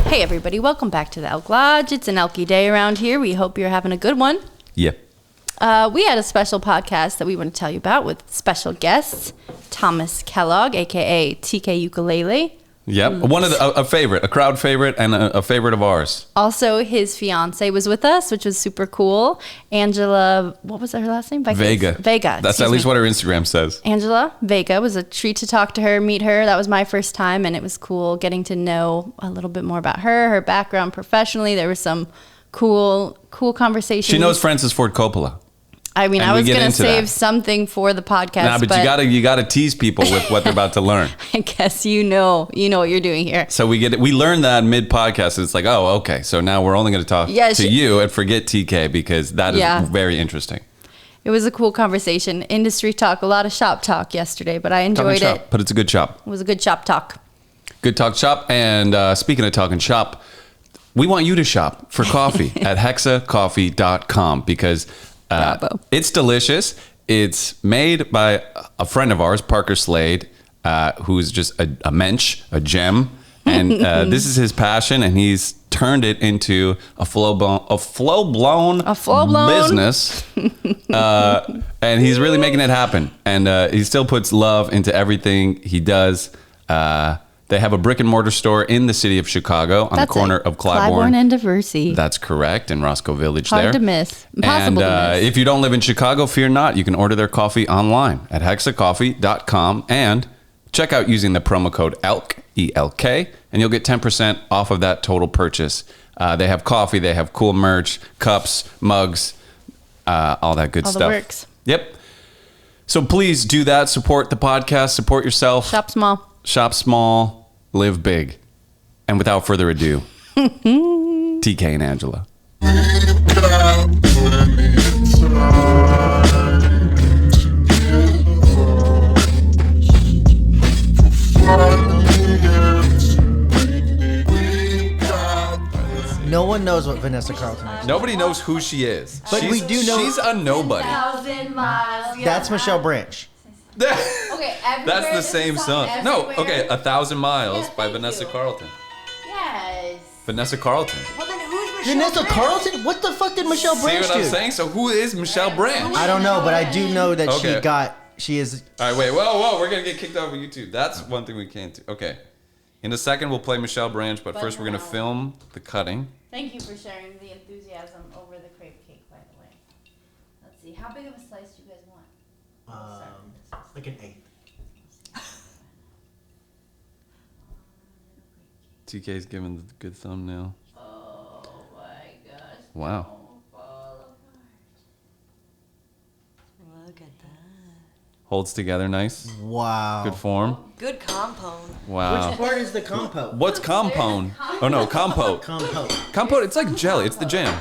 Hey everybody, welcome back to the Elk Lodge. It's an Elky day around here. We hope you're having a good one. Yeah. We had a special podcast that we want to tell you about with special guests, Thomas Kellogg, aka TK Ukulele. Yep. One of a crowd favorite and a favorite of ours. Also, his fiance was with us, which was super cool. Anjela, what was her last name? Vega. That's at least what her Instagram says. Anjela Vega. Was a treat to talk to her, meet her. That was my first time, and it was cool getting to know a little bit more about her background professionally. There was some cool conversations. She knows Francis Ford Coppola. I mean, And I was going to save that. something for the podcast. Nah, but you gotta tease people with what they're about to learn. I guess you know what you're doing here. So we learn that mid podcast. It's like, oh, okay. So now we're only going to talk to you and forget TK because that is very interesting. It was a cool conversation. Industry talk, a lot of shop talk yesterday, but I enjoyed it. But it's a good shop. It was a good shop talk. Good talk shop. And speaking of talking shop, we want you to shop for coffee at hexacoffee.com because it's delicious. It's made by a friend of ours, Parker Slade, who's just a mensch, a gem. And this is his passion, and he's turned it into a full-blown business. And he's really making it happen. And he still puts love into everything he does. They have a brick and mortar store in the city of Chicago on the corner of Claiborne and Diversey. That's correct, in Roscoe Village. Hard to miss. Impossible to miss. If you don't live in Chicago, fear not. You can order their coffee online at hexacoffee.com and check out using the promo code ELK, E-L-K, and you'll get 10% off of that total purchase. They have coffee. They have cool merch, cups, mugs, all that good stuff. All the works. Yep. So please do that. Support the podcast. Support yourself. Shop small. Shop small, live big. And without further ado, TK and Anjela. No one knows what Vanessa Carlton is. Nobody knows who she is. But we do know she's a nobody. 1,000 miles. That's Michelle Branch. Okay, that's the same song. No, okay, 1,000 Miles by thank Vanessa you. Carlton. Yes. Vanessa Carlton. Well, then who's Michelle Vanessa Branch? Carlton? What the fuck did Michelle Branch See what I'm do? saying? So who is Michelle Branch? I don't know, but I do know that Okay. she is. All right, wait, whoa, we're gonna get kicked off of YouTube. That's one thing we can't do. Okay, in a second we'll play Michelle Branch, but first we're gonna film the cutting. Thank you for sharing the enthusiasm over the crepe cake, by the way. Let's see, how big of a slice do you guys want? Like an 8. TK's giving the good thumbnail. Oh my gosh. Wow. Don't fall apart. Look at that. Holds together nice. Wow. Good form. Good compound. Wow. Which part is the compote? What's compound? Oh no, compote. Compote. Compote, it's like jelly. It's the jam.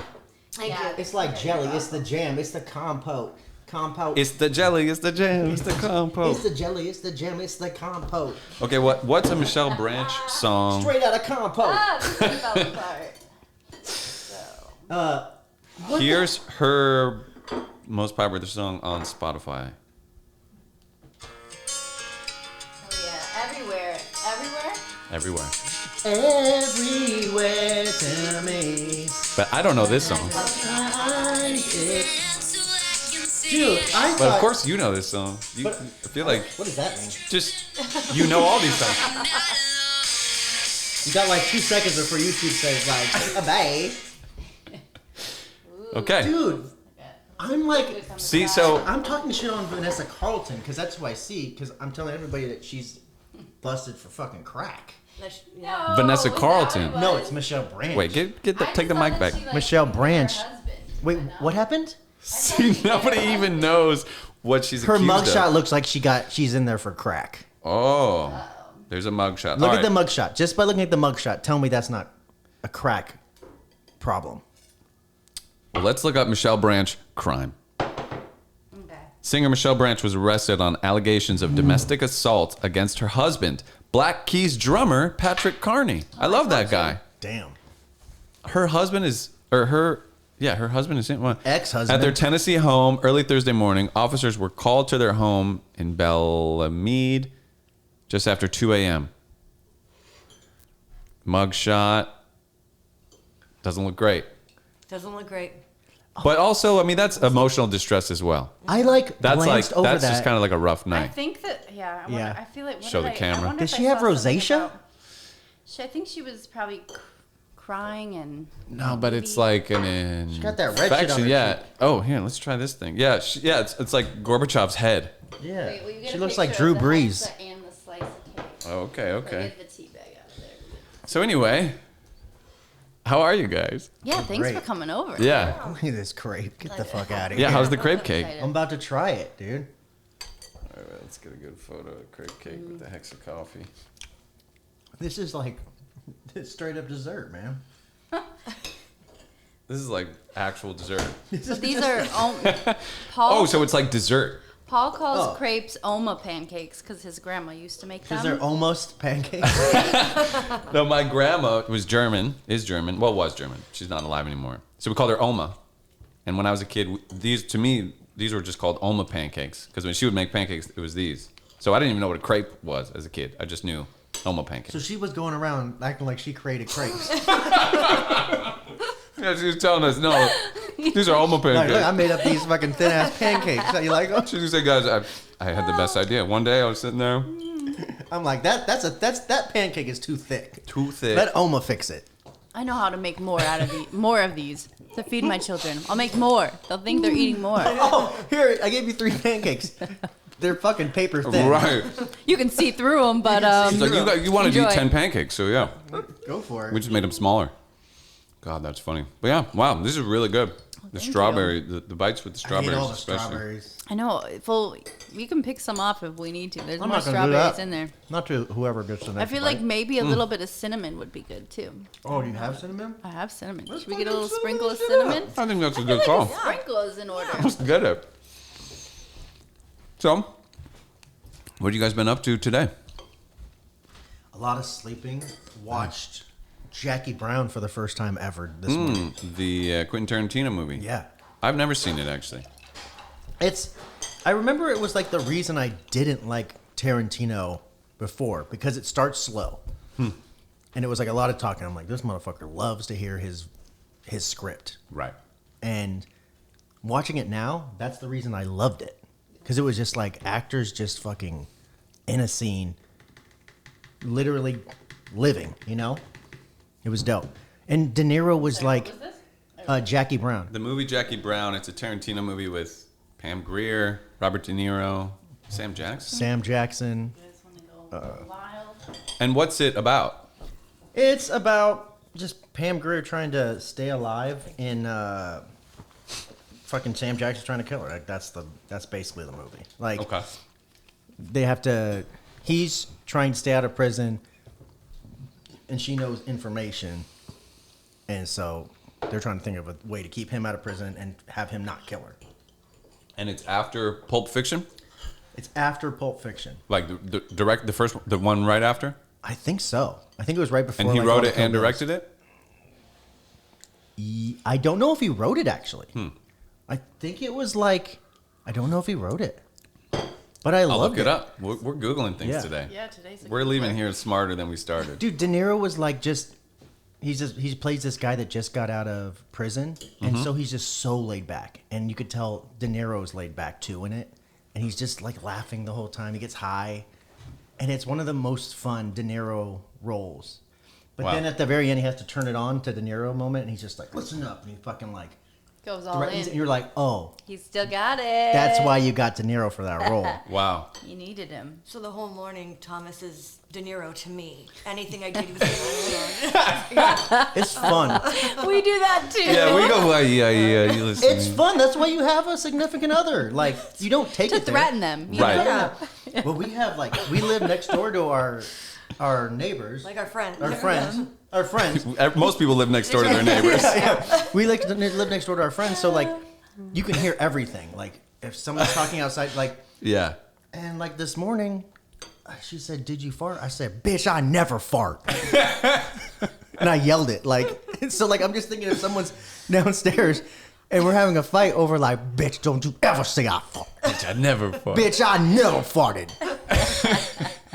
Thank you. It's like jelly. It's the jam. It's the compote. Compote. It's the jelly. It's the jam. It's the compote. It's the jelly. It's the jam. It's the compote. Okay, what's a Michelle Branch song? Straight out of compote. This one fell apart. So. Here's her most popular song on Spotify. Oh yeah, everywhere. Everywhere. Everywhere to me. But I don't know this song. Dude, I But thought. of course you know this song. I feel like What does that mean? just you know all these songs. You got like 2 seconds before YouTube says like, bye. Okay. Dude, I'm like, See, so I'm talking shit on Vanessa Carlton because that's who I see. Because I'm telling everybody that she's busted for fucking crack. No, Vanessa is that Carlton. what it No, was? it's Michelle Branch. wait, take the mic back. Michelle cheated on her Branch. husband. Wait, what happened? See, nobody even knows what she's Her accused mugshot of. looks like she's in there for crack. Oh, there's a mugshot. Look All at the right. mugshot. Just by looking at the mugshot, tell me that's not a crack problem. Well, let's look up Michelle Branch crime. Okay. Singer Michelle Branch was arrested on allegations of domestic assault against her husband, Black Keys drummer Patrick Carney. I love that guy. Damn. Her husband is in one. Ex-husband. At their Tennessee home early Thursday morning, officers were called to their home in Bellemeade just after 2 a.m. Mugshot. Doesn't look great. Doesn't look great. But also, I mean, that's emotional distress as well. I like That's glanced like over that's that. just kind of like a rough I night. think that, yeah. I, wonder, Yeah. I feel like, what Show did the I camera. wonder Does if she I have saw something rosacea? about- I think she was probably crying and. No, but it's like an She got that red shit on her yeah. cheek. Oh, here, let's try this thing. Yeah, it's like Gorbachev's head. Yeah. Wait, will you get She a looks picture like Drew of the Brees. hexa and the slice of cake? Okay, okay. Get the tea bag out of there. So anyway, how are you guys? Yeah, thanks Great. for coming over. Yeah. Look at this crepe. Get the fuck out of here. Yeah, how's the crepe cake? I'm about to try it, dude. All right, let's get a good photo of crepe cake with the hexa coffee. This is like straight up dessert, man. This is like actual dessert. So these are Paul. Oh, so it's like dessert. Paul calls Oh. crepes Oma pancakes because his grandma used to make them. Because they're almost pancakes. No, my grandma was German, was German. She's not alive anymore. So we called her Oma. And when I was a kid, these were just called Oma pancakes. Because when she would make pancakes, it was these. So I didn't even know what a crepe was as a kid. I just knew Oma pancakes. So she was going around acting like she created crepes. Yeah, she was telling us, no, these are Oma Like, pancakes. look, I made up these fucking thin ass pancakes. How you like them? She just said, guys, I had the best idea. One day I was sitting there. I'm like, that pancake is too thick. Too thick. Let Oma fix it. I know how to make more more of these to feed my children. I'll make more. They'll think they're eating more. Oh, here, I gave you 3 pancakes. They're fucking paper thin. Right. You can see through them, but She's like, you wanted to eat Enjoy. 10 pancakes, so yeah. Go for it. We just made them smaller. God, that's funny. But yeah, wow, this is really good. The strawberry, the bites with the I strawberries, hate all the especially. strawberries. I know. Well, we can pick some off if we need to. There's I'm more not gonna do strawberries that. in there. Not to whoever gets the next I feel bite. like maybe a little bit of cinnamon would be good too. Oh, do you have cinnamon? I have cinnamon. Let's Should we get a fucking little sprinkle of cinnamon cinnamon? I think that's a I good feel call. like a sprinkle is in order. Let's get it. So, what have you guys been up to today? A lot of sleeping. Watched Jackie Brown for the first time ever this morning. The Quentin Tarantino movie. Yeah. I've never seen it, actually. I remember it was like the reason I didn't like Tarantino before, because it starts slow. And it was like a lot of talking. I'm like, this motherfucker loves to hear his script. Right. And watching it now, that's the reason I loved it. Because it was just like actors just fucking in a scene, literally living, you know? It was dope. And De Niro was like Jackie Brown. The movie Jackie Brown, it's a Tarantino movie with Pam Grier, Robert De Niro, Sam Jackson. Sam Jackson. You guys want to go wild? And what's it about? It's about just Pam Grier trying to stay alive and fucking Sam Jackson trying to kill her. Like that's basically the movie. Like Okay. they have to. He's trying to stay out of prison, and she knows information, and so they're trying to think of a way to keep him out of prison and have him not kill her. And it's after Pulp Fiction? It's after Pulp Fiction. Like the one right after? I think so. I think it was right before. And he like, all wrote the it and Kill Bills. directed it? I don't know if he wrote it actually. I think it was like I don't know if he wrote it, but I I'll loved look it up. We're Googling things Yeah. today. Yeah, today's a We're good leaving one. here smarter than we started. Dude, De Niro was like he plays this guy that just got out of prison, and so he's just so laid back, and you could tell De Niro's laid back too in it, and he's just like laughing the whole time. He gets high, and it's one of the most fun De Niro roles. But Wow. then at the very end, he has to turn it on to De Niro moment, and he's just like, "Listen up," and he fucking like Goes all threatens, and in. you're like, "Oh, He still got it. that's why you got De Niro for that role." Wow. You needed him. So the whole morning, Thomas is De Niro to me. Anything I did was De Niro. It's fun. We do that too. Yeah, we go, well, yeah, you listen. It's fun. That's why you have a significant other. Like you don't take To it there. threaten them. you Right. know? Yeah. Well, we have we live next door to our neighbors, Like our friend. our friends, our friends. Most people live next door to their neighbors. We live next door to our friends, so like you can hear everything. Like if someone's talking outside, like Yeah. and like this morning, she said, "Did you fart?" I said, "Bitch, I never fart." And I yelled it like so. Like I'm just thinking if someone's downstairs. And we're having a fight over like, bitch, don't you ever say I fart. Bitch, I never fought. Bitch, I never farted.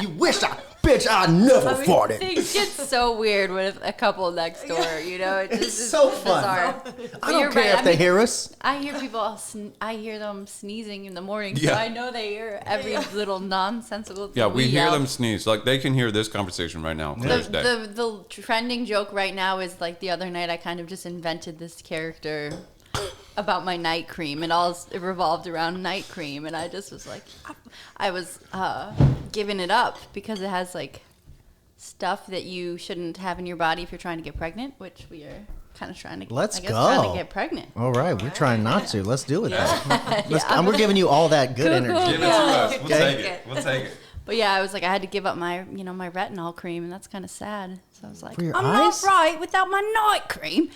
You wish I Bitch, I never I mean, farted. things get so weird with a couple next door, you know? It just It's is so fun. bizarre. I But don't you're care right. if they hear us. I hear people, I hear them sneezing in the morning, Yeah. so I know they hear every little nonsensical thing. Yeah, we hear yell. them sneeze. Like they can hear this conversation right now. Clear as day. The trending joke right now is like the other night I kind of just invented this character about my night cream, and it revolved around night cream, and I just was like, I was giving it up because it has like stuff that you shouldn't have in your body if you're trying to get pregnant, which we are kind of trying to. Let's trying to go. get pregnant. All right, we're trying not to. Let's do it then. We're giving you all that good Cool, energy. Give it to us. We'll Okay. take it. We'll take it. But yeah, I was like, I had to give up my retinol cream, and that's kind of sad. So I was like, For your I'm eyes? not right without my night cream,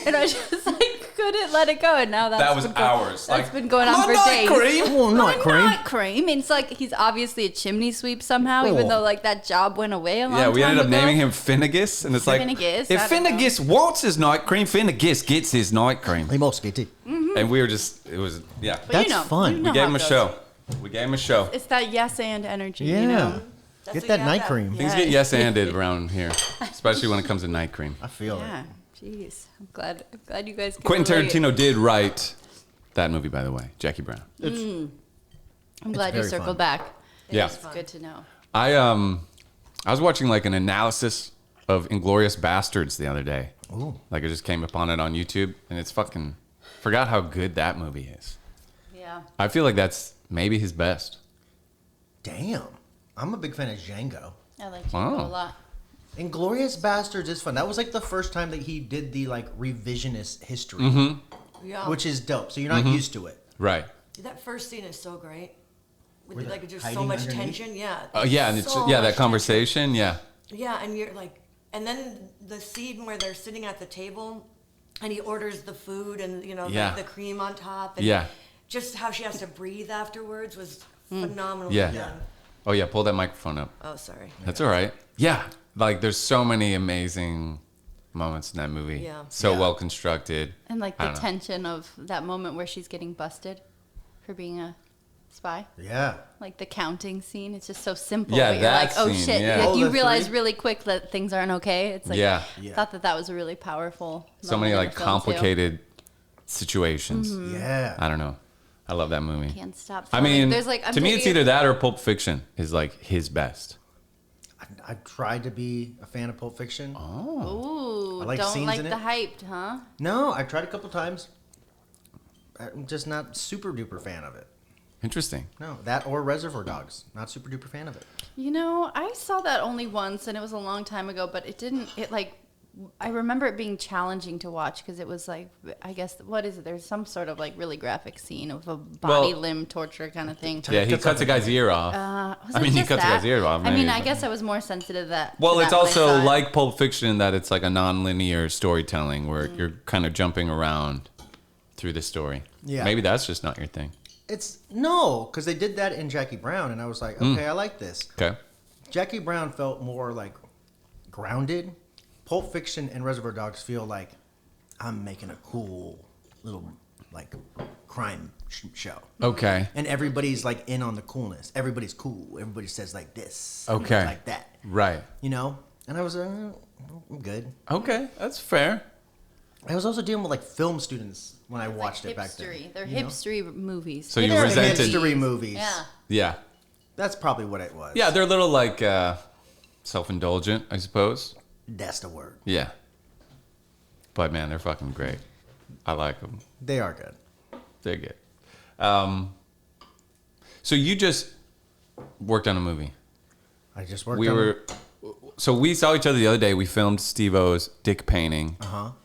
and I just like couldn't let it go. And now That was been going- hours. That's Like, been going on my for night days. cream. Oh, My night cream. night cream. And it's like he's obviously a chimney sweep somehow, even Oh. though like that job went away a long Yeah, we time ended up ago. naming him Finnegas, and it's like Finnegas, if I don't know. Finnegas wants his night cream, Finnegas gets his night cream. Hey, most get it. And we were just, it was, yeah. But That's you know, fun. you We know We gave how him a it goes. show. We gave him a show. It's that yes and energy. Yeah. You know? That's Get what that you night have cream. to Things Yeah. get yes-anded around here, especially when it comes to night cream. I feel Yeah. it. Jeez. I'm glad you guys can Quentin relate. Tarantino did write that movie, by the way, Jackie Brown. I'm glad you very circled fun. back. Yeah. It's good to know. I was watching like an analysis of Inglorious Bastards the other day. Ooh. Like I just came upon it on YouTube, and it's fucking forgot how good that movie is. Yeah. I feel like that's maybe his best. Damn. I'm a big fan of Django. I like Django Wow. a lot. Inglorious Bastards is fun. That was like the first time that he did the like revisionist history, Mm-hmm. Yeah. which is dope. So you're not used to it. Right. That first scene is so great. Where With they're like just so hiding much underneath? tension. Yeah. Yeah, and it's So yeah much that conversation. Yeah. tension. Yeah, and you're like, and then the scene where they're sitting at the table, and he orders the food and Yeah. the cream on top. And Yeah. Just how she has to breathe afterwards was phenomenal. Yeah. Yeah. Oh yeah, pull that microphone up. Oh, sorry. That's all right. Yeah, like there's so many amazing moments in that movie. Yeah. So Yeah. well constructed. And like I the don't know. tension of that moment where she's getting busted for being a spy. Yeah. Like the counting scene. It's just so simple. Yeah, but you're that like, oh scene, shit. yeah. Like Oh, you the realize three? really quick that things aren't okay. It's like Yeah. Yeah. thought that was a really powerful So moment many in like the film, too. complicated situations. Yeah. I don't know. I love that movie. Can't stop. I filming. mean, there's like I'm to me, it's taking- either that or Pulp Fiction is like his best. I tried to be a fan of Pulp Fiction. Ooh, I like don't scenes like in the it. hyped, huh? No, I tried a couple times. I'm just not super duper fan of it. Interesting. No, that or Reservoir Dogs. Not super duper fan of it. You know, I saw that only once, and it was a long time ago. But it didn't. It like, I remember it being challenging to watch because it was like, I guess, what is it? There's some sort of like really graphic scene of a body Well- limb torture kind of thing. Yeah, he Cuts cuts off a guy's ear off. Was I it mean, he just cuts a that? guy's ear off. I mean, maybe, I but- guess I was more sensitive that. Well, to it's that when I also saw it. like Pulp Fiction that it's like a non-linear storytelling where you're kind of jumping around through the story. Yeah. Maybe that's just not your thing. It's no, because they did that in Jackie Brown, and I was like, okay, I like this. Okay. Jackie Brown felt more like grounded. Pulp Fiction and Reservoir Dogs feel like I'm making a cool little like crime show, Okay. and everybody's like in on the coolness. Everybody's cool. Everybody says like this, Okay. like that, Right. you know. And I was, I'm good. Okay. That's fair. I was also dealing with like film students when I It's watched like it back then. hipstery. They're you know? hipstery movies. So you They're resented. hipstery movies. Yeah. Yeah. That's probably what it was. Yeah, they're a little like self-indulgent, I suppose. That's the word. Yeah. But man, they're fucking great. I like them. They are good. They're good. So you just worked on a movie. I just worked. We on were, so we saw each other the other day. We filmed Steve-O's dick painting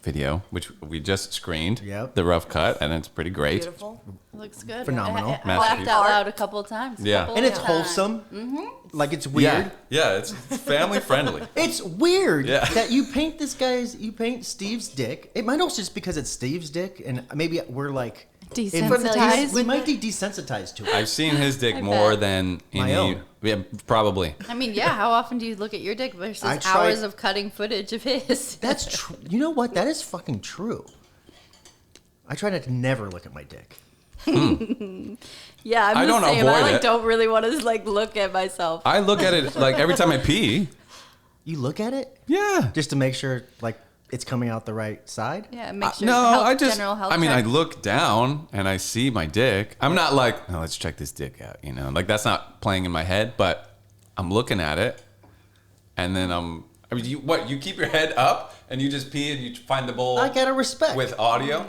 video, which we just screened. Yep. The rough cut, and it's pretty great. Beautiful. Looks good. Phenomenal. I laughed Masterpiece. out loud a couple of times. Yeah. Couple and it's of times. wholesome. Like it's weird. Yeah, it's family friendly. It's weird Yeah. that you paint Steve's dick. It might also just because it's Steve's dick, and maybe we're like Desensitized? We might be desensitized to it. I've seen his dick I more bet. than My any. own. Yeah, probably. I mean, yeah. How often do you look at your dick versus I tried- hours of cutting footage of his? That's true. You know what? That is fucking true. I try to never look at my dick. Yeah, I'm I the don't same. avoid I like it. don't really want to like look at myself. I look at it like every time I pee. You look at it Yeah. just to make sure like it's coming out the right side. Yeah, make sure. No, I just. general health I mean, check. I look down and I see my dick. I'm not like, oh, let's check this dick out. You know, like that's not playing in my head. But I'm looking at it, and then I mean, you keep your head up and you just pee and you find the bowl. I gotta respect. With audio.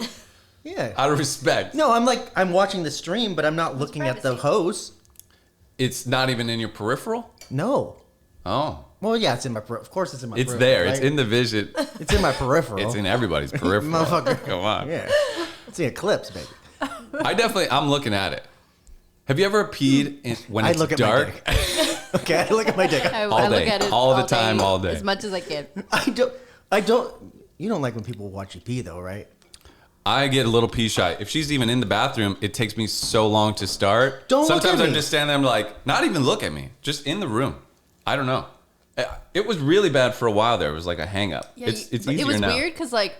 Yeah. Out of respect. No, I'm watching the stream, but I'm not looking at the privacy. hose. It's not even in your peripheral. No. Oh, Well, yeah, it's in my. Of course, it's in my. it's peripheral, there. right? It's in the vision. It's in my peripheral. It's in everybody's peripheral. Motherfucker. Come on. Yeah. It's in Eclipse, baby. I'm looking at it. Have you ever peed when I it's look at dark? my dick. Okay, I look at my dick. I all look day, at it all the time, all day. as much as I can. I don't. You don't like when people watch you pee, though, right? I get a little pee shy. If she's even in the bathroom, it takes me so long to start. Don't look Sometimes at I me. just stand there. I'm like, not even look at me, just in the room. I don't know. It was really bad for a while there. It was like a hang up. Yeah, It's but easier it was now. weird because like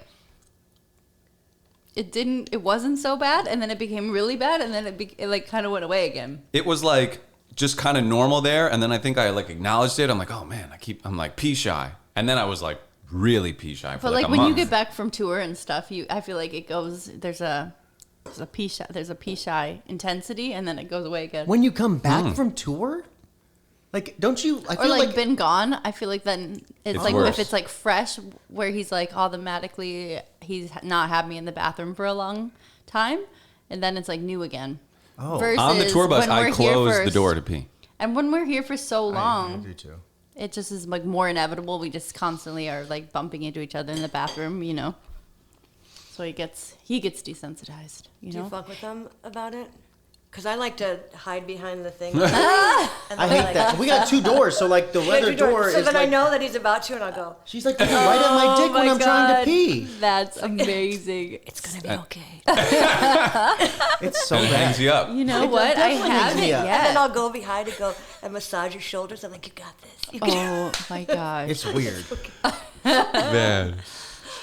it wasn't so bad, and then it became really bad, and then it like kind of went away again. It was like just kind of normal there, and then I think I like acknowledged it. I'm like, oh man, I'm like pee shy, and then I was like really pee shy for But like like a when month. you get back from tour and stuff, I feel like it goes. There's a pee shy intensity, and then it goes away again. When you come back from tour, like, don't you? I Or feel like been gone, I feel like then it's like worse. if it's like fresh, where he's like automatically he's not had me in the bathroom for a long time, and then it's like new again. Oh. on the tour bus, when I we're here closed the first- door to pee. And when we're here for so I long, do too. it just is like more inevitable. We just constantly are like bumping into each other in the bathroom, you know. So he gets desensitized, you Do know. you fuck with them about it? Because I like to hide behind the thing. I hate that. We got 2 doors, so like the other door so is then like. I know that he's about to, and I'll go. She's like looking right at my dick Oh when my I'm trying to God. pee. That's amazing. It's gonna be okay. It's so And it bad. hangs you up. You know It what? I definitely haven't makes me up. And then yet. I'll go behind and go and massage your shoulders. I'm like, you got this. You got Oh my gosh. It's weird. Man.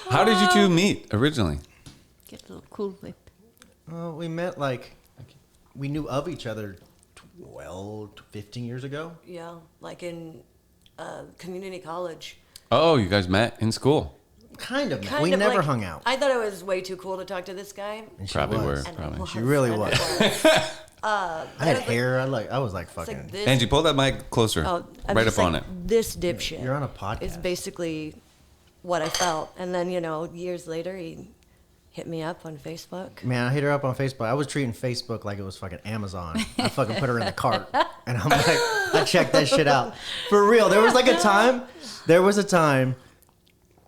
How did you two meet originally? Get a little cool whip. We met like we knew of each other 12, 15 years ago. Yeah, like in community college. Oh, you guys met in school. Kind of. Kind We of never like- hung out. I thought it was way too cool to talk to this guy. And she Probably was. were. And Probably. it was. She really and was. it was. I had hair. I was like It's fucking. like this. Angie, pull that mic closer. Oh, I'm right just up on like, it. This dipshit. You're on a podcast. Is basically what I felt. And then, years later, he hit me up on Facebook. Man, I hit her up on Facebook. I was treating Facebook like it was fucking Amazon. I fucking put her in the cart, and I'm like, I checked that shit out for real. There was a time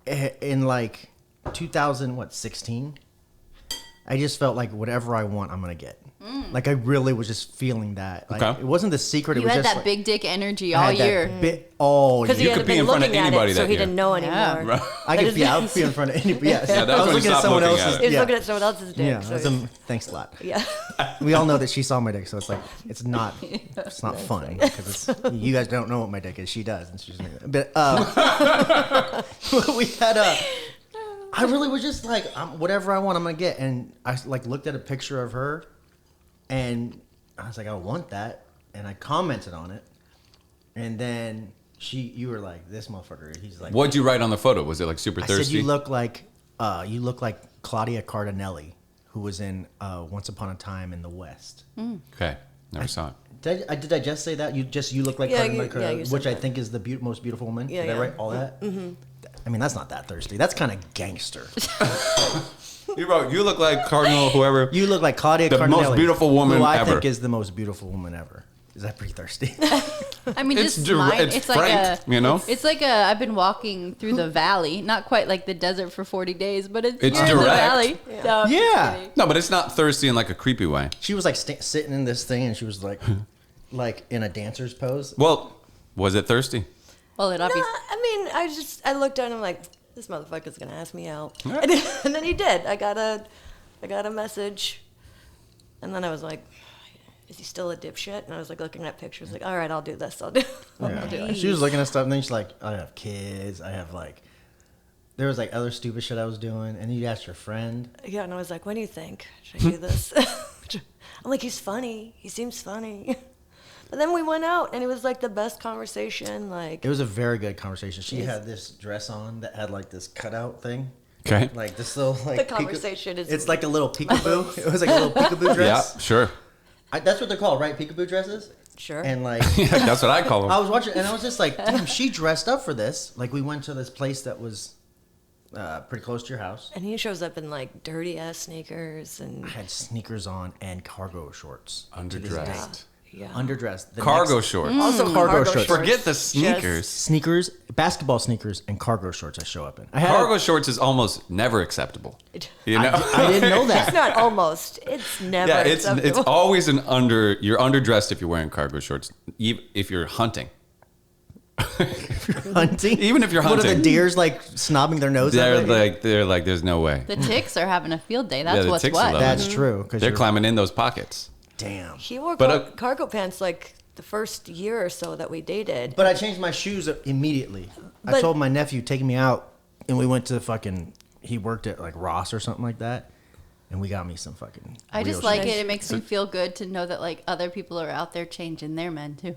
in like 2016. I just felt like whatever I want, I'm gonna get. Like I really was just feeling that. Like, Okay. It wasn't the secret. It You was had just that like, big dick energy I all had that year. all Because he year. could hadn't be been in front of looking at anybody it, so that he year. didn't know anymore. Right. I could, yeah, I would be in front of anybody. Yes. Yeah, that's I was when you looking at stop someone looking at else's. it. He was Yeah. looking at someone else's dick. Yeah, so that's thanks a lot. yeah. We all know that she saw my dick, so it's like it's not fun because you guys don't know what my dick is. She does, and she's but we had I really was just like whatever I want, I'm gonna get, and I like looked at a picture of her, and I was like, I want that, and I commented on it, and then you were like, this motherfucker. He's like, What'd you write on the photo? Was it like super I thirsty? said you look like Claudia Cardinelli, who was in Once Upon a Time in the West. Okay. Never saw it. Did I just say that? You look like Yeah, Cardinelli, you said which I that. think is the most beautiful woman. Yeah, Did I yeah. write all that? Mm-hmm. I mean, that's not that thirsty. That's kind of gangster. You wrote, you look like Cardinal whoever. You look like Claudia The Cardinelli, most beautiful woman who I ever. think is the most beautiful woman ever. Is that pretty thirsty? I mean, It's just direct- mine. it's It's like frank, you know? It's like I've been walking through the valley, not quite like the desert for 40 days, but it's It's you're in the direct. valley. Yeah. No, I'm just Yeah. kidding. No, but it's not thirsty in like a creepy way. She was like sitting in this thing, and she was like in a dancer's pose. Well, was it thirsty? Well, it No, obviously. I mean, I looked at him like, this motherfucker's gonna ask me out, Yeah. and then he did. I got a message, and then I was like, is he still a dipshit? And I was like looking at pictures, like, all right, I'll do this. I'll do it. She was looking at stuff, and then she's like, I have kids. I have like, there was like other stupid shit I was doing, and you asked your friend. Yeah, and I was like, what do you think? Should I do this? I'm like, he's funny. He seems funny. But then we went out, and it was like the best conversation. Like It was a very good conversation. She had this dress on that had like this cutout thing. Okay. Like this little like. The conversation is. It's like a little peekaboo. It was like a little peekaboo dress. Yeah, sure. That's what they're called, right? Peekaboo dresses. Sure. And like. Yeah, that's what I call I them. was watching, and I was just like, damn, she dressed up for this. Like, we went to this place that was pretty close to your house. And he shows up in like dirty ass sneakers and I had sneakers on and cargo shorts. to this day. Underdressed. yeah. Underdressed. The Cargo next- shorts. Also Cargo shorts. Forget the sneakers. Sneakers, basketball sneakers, and cargo shorts I show up in. I had Cargo shorts is almost never acceptable. You know? I didn't know It's that. not almost. It's never. Yeah, it's acceptable. always you're underdressed if you're wearing cargo shorts, if you're hunting. Hunting. Even if you're What are the hunting. deers like snobbing their nose at it? They're like, there's no way. The ticks are having a field day. That's the what's ticks what. are That's true. 'Cause They're you're- climbing in those pockets. Damn. He wore But, cargo pants like the first year or so that we dated. But I changed my shoes immediately. I But- told my nephew, take me out, and we went to he worked at like Ross or something like that, and we got me some fucking. I just real like shoes. it. It makes me feel good to know that like other people are out there changing their men too.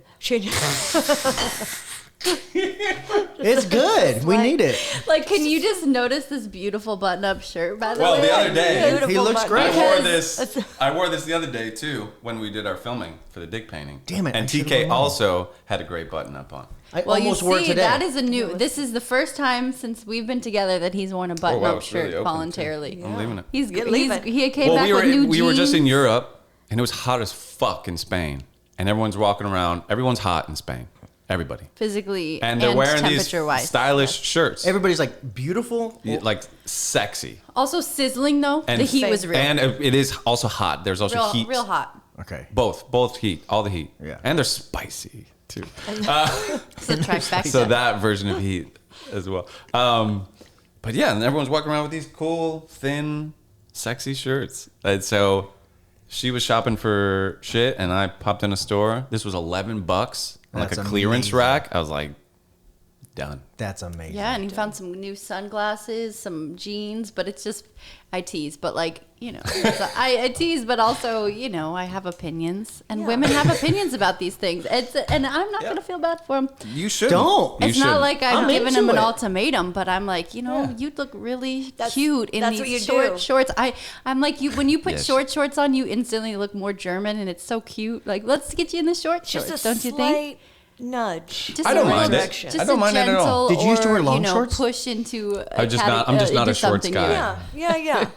It's good. We like- need it. Like, can you just notice this beautiful button-up shirt? By the Well, way, the other day, Beautiful He looks button. great. I wore this the other day too when we did our filming for the dick painting. Damn it, I And should've TK worn also had a great button up on. I Well, you almost wore it see, today. that is a new. This is the first time since we've been together that he's worn a button-up it's really shirt open, too. voluntarily. I'm leaving it. He came back we were with new we were just in jeans. Europe and it was hot as fuck in Spain, and everyone's walking around. Everyone's hot in Spain. Everybody. Physically And they're wearing these temperature-wise. stylish shirts. Everybody's like beautiful. Like sexy. Also sizzling though. And The heat was real. And it is also hot. There's also heat. real hot. Okay. Both heat. All the heat. Yeah. And they're spicy too. It's a trifecta. So that version of heat as well. But yeah, and everyone's walking around with these cool, thin, sexy shirts. And so she was shopping for shit, and I popped in a store. This was $11, like That's a clearance amazing. rack. I was like, done. That's amazing. Yeah, and he found some new sunglasses, some jeans, but it's just I tease, but like I tease, but also I have opinions, and women have opinions about these things. And I'm not gonna feel bad for them. You should Don't. You It's not shouldn't. like I'm I'm giving him into an it. ultimatum, but I'm like, you look really cute in that's what these you short do. shorts. I'm like, when you put Yes. shorts on, you instantly look more German, and it's so cute. Like, let's get you in the short Just shorts, a don't you think? slight nudge. Just I a don't little mind it. direction. I Just don't a mind it at all. gentle Did you used to wear or, long shorts? push into. I'm just not a into shorts something guy. new. Yeah.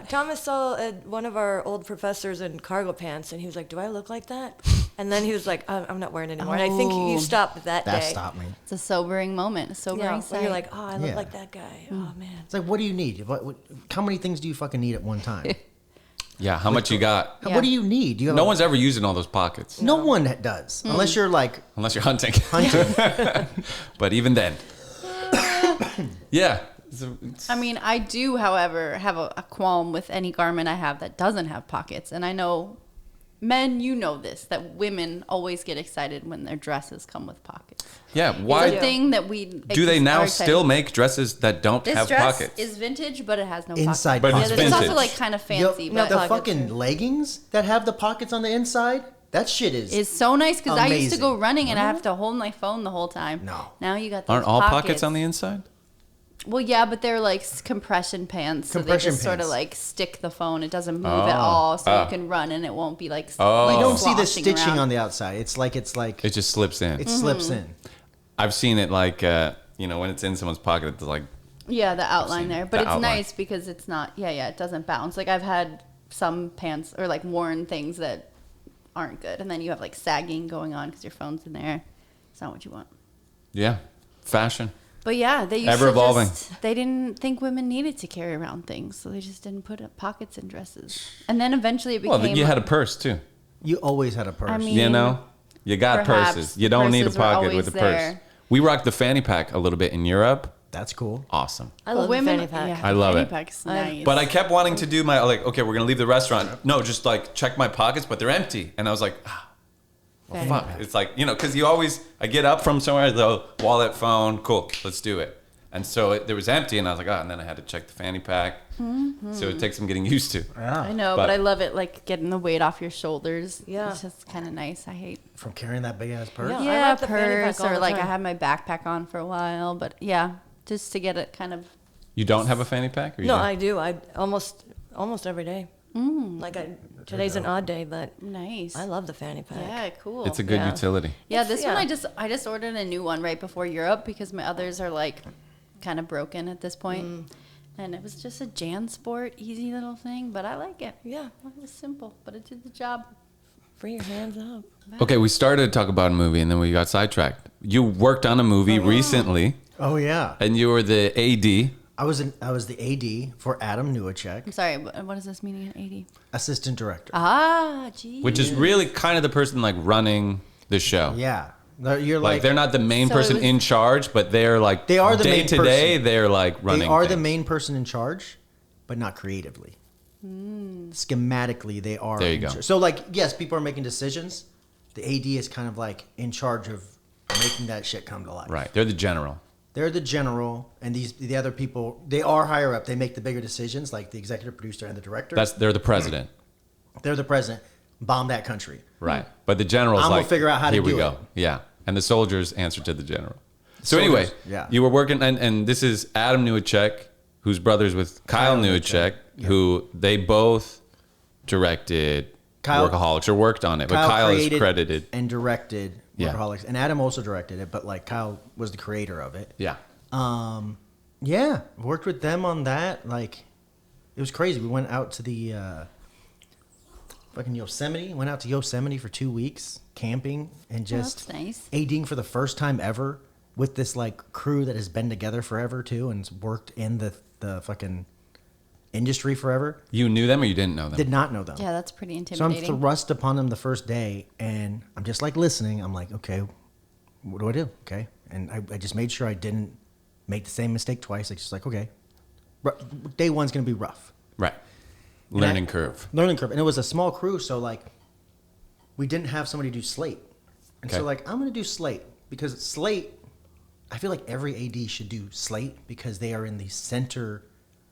Thomas saw one of our old professors in cargo pants, and he was like, "Do I look like that?" And then he was like, "I'm not wearing it anymore." And I think you Oh. stopped that That day. stopped me. It's a sobering moment, a sobering Yeah, sight. where you're like, "Oh, I look Yeah. like that guy." Oh man. It's like, what do you need? How many things do you fucking need at one time? Yeah, how much you got? Yeah. What do you need? Do you have No one's ever using all those pockets, No one does, unless you're like unless you're hunting. hunting. But even then. Yeah. I mean, I do, however, have a qualm with any garment I have that doesn't have pockets. And I know, men, this, that women always get excited when their dresses come with pockets. Yeah, It's why a thing that we do they now are excited. still make dresses that don't This have dress pockets? is vintage, but it has no Inside pockets. But it's It's also vintage. like kind of fancy, Yo, but the pockets, fucking leggings that have the pockets on the inside. That shit is. it's so nice because I used to go Amazing. running and I have to hold my phone the whole time. No. Now you got those Aren't all pockets on the inside? Well, yeah, but they're like compression pants, so Compression they just sort of pants. like stick the phone. It doesn't move at all, so you can run and it won't be like. Oh. like You don't see the sloshing stitching around. on the outside. It's like It just slips in. it slips in. I've seen it like when it's in someone's pocket, it's like Yeah, the outline seen there, the but it's outline. nice because it's not. Yeah, it doesn't bounce. Like I've had some pants or like worn things that aren't good, and then you have like sagging going on because your phone's in there. It's not what you want. yeah, fashion. But yeah, they used Ever evolving. they didn't think women needed to carry around things, so they just didn't put pockets in dresses. And then eventually it became. Well, you had a purse too. You always had a purse. I mean, You got perhaps purses. You don't need a purses were pocket always with a purse. there. We rocked the fanny pack a little bit in Europe. That's cool. Awesome. I love women, the fanny pack. Yeah, I love fanny it. pack's nice. But I kept wanting to do my okay, we're gonna leave the restaurant. No, just like check my pockets, but they're empty. And I was like, Fanny fuck. pack. It's like because I get up from somewhere, the wallet, phone, cool, let's do it. And so there was empty, and I was like, and then I had to check the fanny pack. So it takes some getting used to. I know, but I love it, like getting the weight off your shoulders. Yeah. It's just kind of nice. I hate. From carrying that big ass purse. Yeah. I Yeah, like the fanny pack purse, all or the like I time. had my backpack on for a while, but yeah, just to get it kind of. You don't have a fanny pack? Or you No, do? I do. I almost every day. Like today's an odd day, but Nice. I love the fanny pack. Yeah, cool. It's a good Yeah. utility. Yeah, It's- this one yeah. I just ordered a new one right before Europe because my others are like kind of broken at this point. And it was just a JanSport, easy little thing, but I like it. Yeah. It was simple, but it did the job. Free your hands up. Okay, we started to talk about a movie, and then we got sidetracked. You worked on a movie recently, Oh yeah. and you were the AD. I was the AD for Adam Newacek, I'm sorry, what does this mean in 80? assistant director. Ah, gee. Which is really kind of the person like running the show. Yeah. You're Like they're not the main So it person was- in charge, but they're like They are the day main to day. person. They're like running. They are the things. main person in charge, but not creatively. Schematically, they are. There you in go. charge. So, like, yes, people are making decisions. The AD is kind of like in charge of making that shit come to life. Right, they're the general. They're the general, and the other people, they are higher up. They make the bigger decisions, like the executive producer and the director. They're the president. They're the president. Bomb that country. Right, but the general's I'm gonna like, figure out how to here we do go. it. Yeah, and the soldiers answer to the general. So Soldiers, anyway, yeah. you were working, and this is Adam Newacek, who's brothers with Kyle Newacek, yeah. who they both directed Kyle- Workaholics or worked on it, but Kyle is created credited. and directed Yeah. Workaholics, and Adam also directed it, but like Kyle was the creator of it. Yeah, Yeah, worked with them on that. Like, it was crazy. We went out to the fucking Yosemite. Went out to Yosemite for 2 weeks camping and just that's nice. ADing for the first time ever with this like crew that has been together forever too and worked in the fucking industry forever. you knew them or you didn't know them? Did not know them. Yeah, that's pretty So I'm intimidating. thrust upon them the first day, and I'm just like listening. I'm like, okay, what do I do? Okay, and I just made sure I didn't make the same mistake twice. Like, just like, okay, day one's gonna be rough, Right, And learning curve. learning curve, and it was a small crew, so like, we didn't have somebody do slate, and Okay. so like, I'm gonna do slate because slate. I feel like every AD should do slate because they are in the center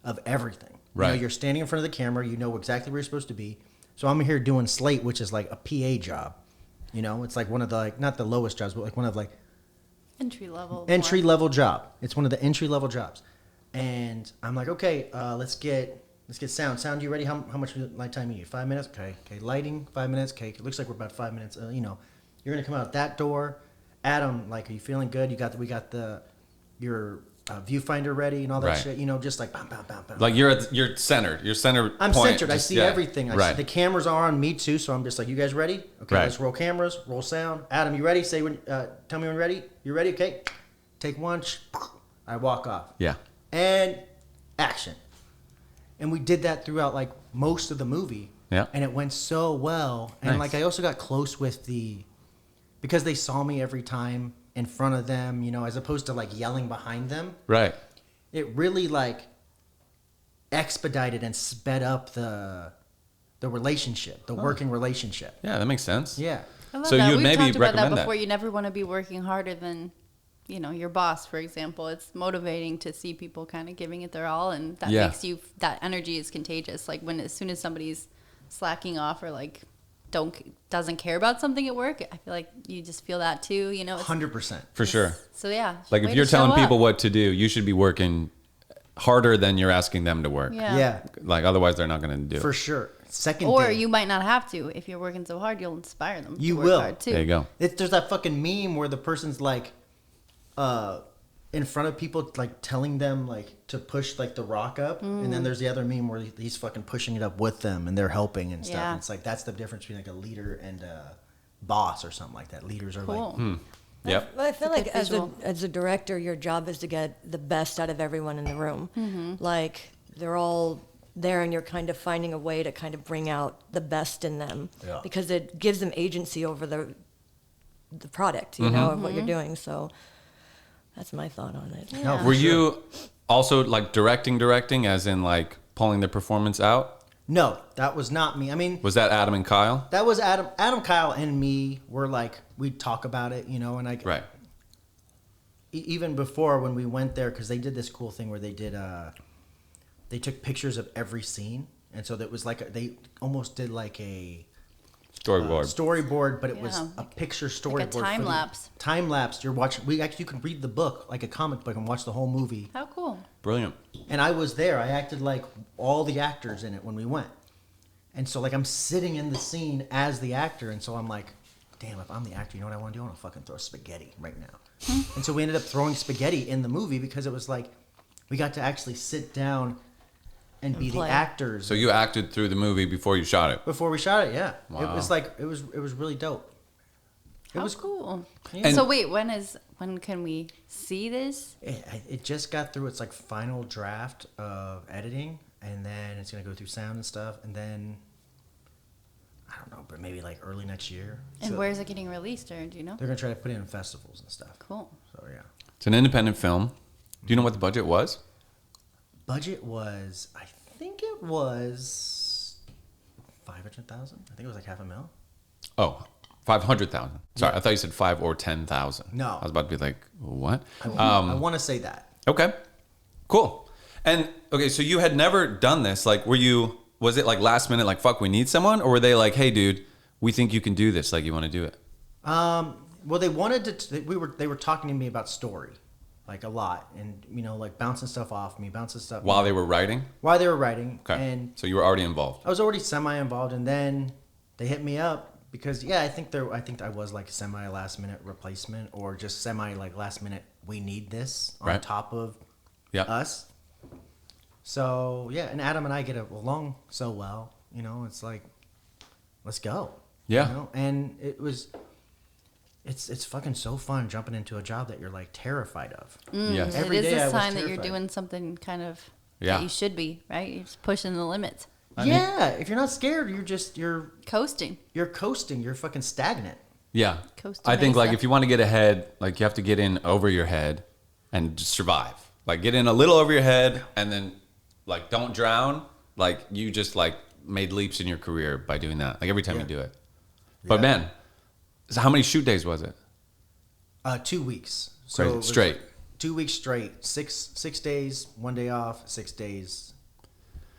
of everything. You know, Right. you're standing in front of the camera. You know exactly where you're supposed to be. So I'm here doing slate, which is like a PA job. You know, it's like one of the like not the lowest jobs, but like one of like Entry level. entry level job. It's one of the entry level jobs. And I'm like, okay, let's get sound. Sound, you ready? How much light time you need? 5 minutes. Okay. Lighting, 5 minutes. Okay. It looks like we're about 5 minutes. You know, you're gonna come out that door. Adam, like, are you feeling good? We got your viewfinder ready and all that Right. shit. You know, just like bam, bam, bam, bam. Like you're centered. You're center. I'm point, centered. I just- see yeah. everything. Right. The cameras are on me too, so I'm just like, you guys ready? Okay, Right. let's roll cameras, roll sound. Adam, you ready? Say when. Tell me when you're ready. You ready? Okay. Take one. I walk off. Yeah. And action. And we did that throughout like most of the movie. Yeah. And it went so well. And Nice. like I also got close with because they saw me every time in front of them, you know, as opposed to like yelling behind them. Right. It really like expedited and sped up the relationship, the working relationship. Yeah, that makes sense. Yeah. I love So that. you would We've maybe talked about that recommend that. before. You never want to be working harder than, your boss, for example. It's motivating to see people kind of giving it their all, and that Yeah. makes that energy is contagious. Like as soon as somebody's slacking off or like doesn't care about something at work, I feel like you just feel that too. It's, 100%. For sure. So yeah. Like way if to you're telling show people up. what to do, you should be working harder than you're asking them to work. Yeah. Yeah, Like otherwise they're not going to do for it. sure. Second Or day, you might not have to. If you're working so hard, you'll inspire them. You to work will. hard too. There you go. there's that fucking meme where the person's like in front of people like telling them like to push like the rock up, and then there's the other meme where he's fucking pushing it up with them and they're helping and stuff. Yeah. And it's like that's the difference between like a leader and a boss or something like that. Leaders are Cool. like Yep. But I feel It's a like good as visual. a director, your job is to get the best out of everyone in the room. Mm-hmm. Like they're all there, and you're kind of finding a way to kind of bring out the best in them Yeah. because it gives them agency over the product, Mm-hmm. you know, of what Mm-hmm. you're doing. So that's my thought on it. No, for Were sure. you also like directing as in like pulling the performance out? No, that was not me. I mean, Was that Adam and Kyle? that was Adam, Kyle, and me. Were like we'd talk about it, you know, and Right. even before when we went there, because they did this cool thing where they took pictures of every scene, and so that was like they almost did like a storyboard, but it was a picture storyboard, like a time lapse. Time lapse. You're watching. You can read the book like a comic book and watch the whole movie. How cool! Brilliant. And I was there. I acted like all the actors in it when we went, and so like I'm sitting in the scene as the actor, and so I'm like, damn, if I'm the actor, you know what I want to do? I want to fucking throw spaghetti right now. And so we ended up throwing spaghetti in the movie because it was like we got to actually sit down and be play. the actors. So you acted through the movie before you shot it? Before we shot it, yeah. Wow. It was like it was really dope. It How was cool. Yeah. So wait, when can we see this? It just got through its like final draft of editing, and then it's gonna go through sound and stuff, and then I don't know, but maybe like early next year. And So where's it getting released, or do you know? they're gonna try to put it in festivals and stuff. Cool. So yeah. It's an independent film. Do you know what the budget was? Budget was, I think it was 500,000. I think it was like $500,000. Oh, 500,000. Sorry, I thought you said 5 or 10,000. No. I was about to be like, what? I want to say that. Okay, cool. And okay, so you had never done this. Like, was it like last minute, like, fuck, we need someone? Or were they like, hey, dude, we think you can do this. Like, you want to do it? Well, they wanted to. They were talking to me about story, like a lot, and like bouncing stuff off me, bouncing stuff While they were writing? while they were writing. Okay. And So you were already involved. I was already semi involved, and then they hit me up because I think I was like semi last minute replacement or just semi like last minute. We need this on Right. top of Yeah. us. So yeah, and Adam and I get along so well. It's like, let's go. Yeah. And it's fucking so fun jumping into a job that you're like terrified of. Yes. Every It is day I a was sign that you're terrified. doing something kind of Yeah. that you should be, right? You're just pushing the limits, Yeah, if you're not scared, you're coasting. coasting. You're fucking stagnant. Yeah. Costa I think like Mesa. if you want to get ahead, like you have to get in over your head and just survive. Like get in a little over your head and then like don't drown. Like you just like made leaps in your career by doing that. Like every time you do it. But Yeah. man, so how many shoot days was it? 2 weeks. Crazy. it was Straight. 2 weeks straight. Six days, 1 day off. 6 days,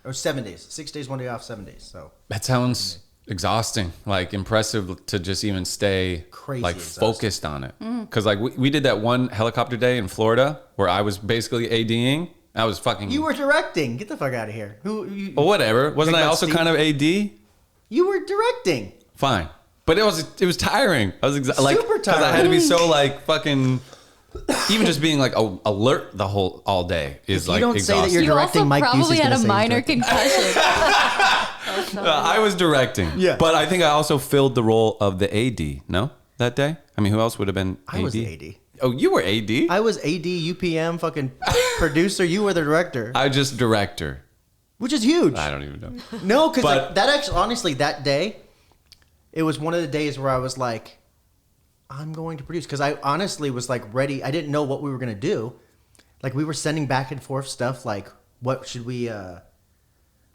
or 7 days. 6 days, 1 day off. 7 days. So That sounds exhausting. Like impressive to just even stay Crazy like exhausting. focused on it. Because like we did that one helicopter day in Florida where I was basically ADing. I was fucking. you were directing. Get the fuck out of here. Well, whatever. Wasn't Think I about also Steve? kind of AD? You were directing. Fine, but it was tiring. I was like, Super 'cause I had to be tiring. so like fucking. Even just being like alert all day is If you like don't say that exhausting. you're You directing, also Mike probably Busey's had gonna a say he's minor directing. concussion. I was directing. Yeah. But I think I also filled the role of the AD. No, that day. I mean, who else would have been AD? I was the AD. Oh, you were AD. I was AD, UPM, fucking producer. You were the director, I just director. which is huge. I don't even know. No, because But- like, that actually, honestly, that day, it was one of the days where I was like, I'm going to produce. Because I honestly was like ready. I didn't know what we were going to do. Like we were sending back and forth stuff like, what should we,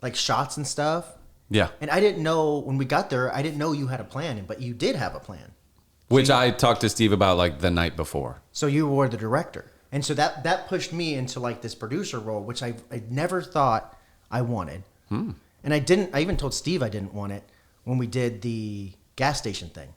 like shots and stuff. Yeah. And I didn't know, when we got there, I didn't know you had a plan, but you did have a plan. Which I talked to Steve about like the night before. So you were the director. And so that pushed me into like this producer role, which I never thought I wanted. And I even told Steve I didn't want it when we did the gas station thing.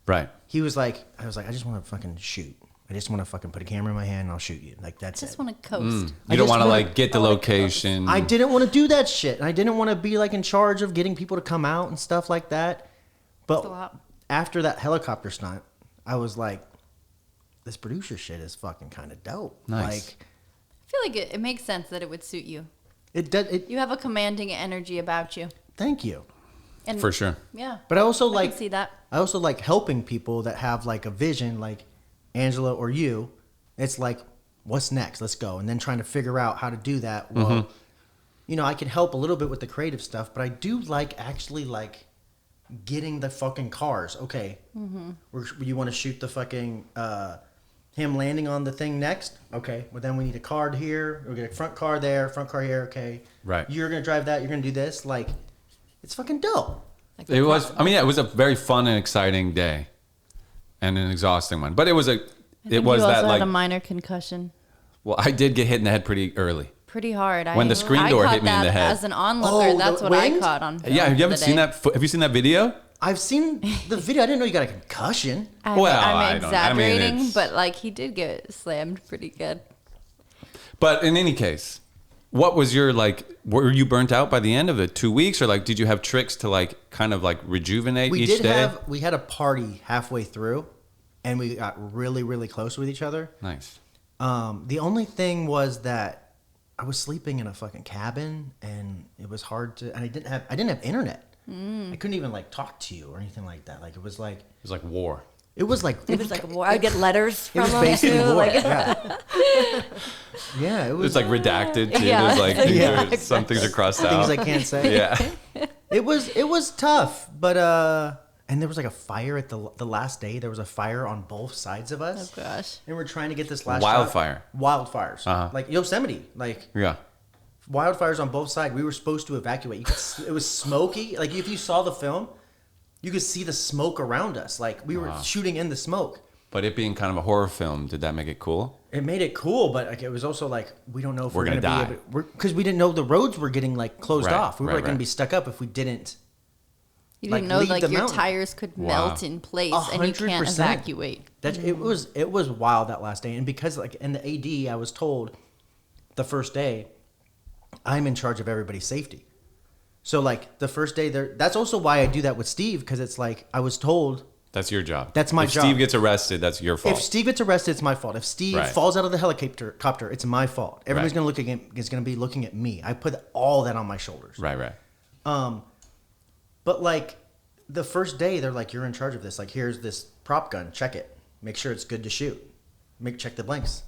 Right. I was like, I just want to fucking shoot. I just want to fucking put a camera in my hand and I'll shoot you. Like that's Just it. want to coast. You don't just want to wanna- like get the I wanna location. I didn't want to do that shit. And I didn't want to be like in charge of getting people to come out and stuff like that. That's a But lot. after that helicopter stunt, I was like, this producer shit is fucking kind of dope. Nice. Like I feel like it makes sense that it would suit you. it does. It. You have a commanding energy about you. Thank you. And For sure. Yeah. But I also I like can see that. I also like helping people that have like a vision, like Anjela or you. It's like, what's next? Let's go. And then trying to figure out how to do that. Well, I can help a little bit with the creative stuff, but I do like actually like getting the fucking cars. Okay. You want to shoot the fucking him landing on the thing next? Okay. Well, then we need a card here. We'll get a front car there, front car here. Okay. Right. You're going to drive that. You're going to do this. Like, it's fucking dope. Like It was. I mean, yeah, it was a very fun and exciting day, and an exhausting one. But it was a it was you also that had like a minor concussion. well, I did get hit in the head pretty early. Pretty hard. When the screen door I hit me in caught the that head. As an onlooker, Oh, that's the what I wind? caught on film. Yeah, you the haven't seen day. that? Have you seen that video? I've seen the video. I didn't know you got a concussion. I'm I don't- I mean, exaggerating, it's- but like he did get slammed pretty good. But in any case, what was your like? Were you burnt out by the end of the 2 weeks, or like did you have tricks to like kind of like rejuvenate each day? We had a party halfway through, and we got really, really close with each other. Nice. The only thing was that I was sleeping in a fucking cabin, and it was hard to. And I didn't have internet. I couldn't even like talk to you or anything like that. Like it was like war. it was like It was like war. I'd get letters it from was them based in too. war. Like, Yeah, it was It's like redacted too. Yeah. There's like things Yeah. are- some things are crossed out. things I can't say. Yeah. It was tough, but and there was like a fire at the last day. There was a fire on both sides of Oh us, gosh. and we're trying to get this last Wildfire. Wildfires, Uh-huh. like Yosemite, like Yeah. wildfires on both sides. We were supposed to evacuate. It was smoky. Like if you saw the film, you could see the smoke around us. Like we were shooting in the smoke. But it being kind of a horror film, did that make it cool? It made it cool, but like it was also like we don't know if We're we're gonna gonna die. be able because we didn't know the roads were getting like closed Right, off. We were right, like gonna right. be stuck up if we didn't. You Like, didn't know leave like the your mountain. tires could Wow. melt in place and you can't 100%. evacuate. That it was wild that last day, and because like in the AD, I was told the first day, I'm in charge of everybody's safety. So like the first day there, that's also why I do that with Steve because it's like I was told That's your job. That's my if job. Steve gets arrested, that's your fault. if Steve gets arrested, it's my fault. If Steve Right. falls out of the helicopter, it's my fault. Everybody's Right. gonna be looking at me. I put all that on my shoulders. right. But like the first day, they're like, "You're in charge of this. Like, here's this prop gun. Check it. Make sure it's good to shoot. Check the blanks.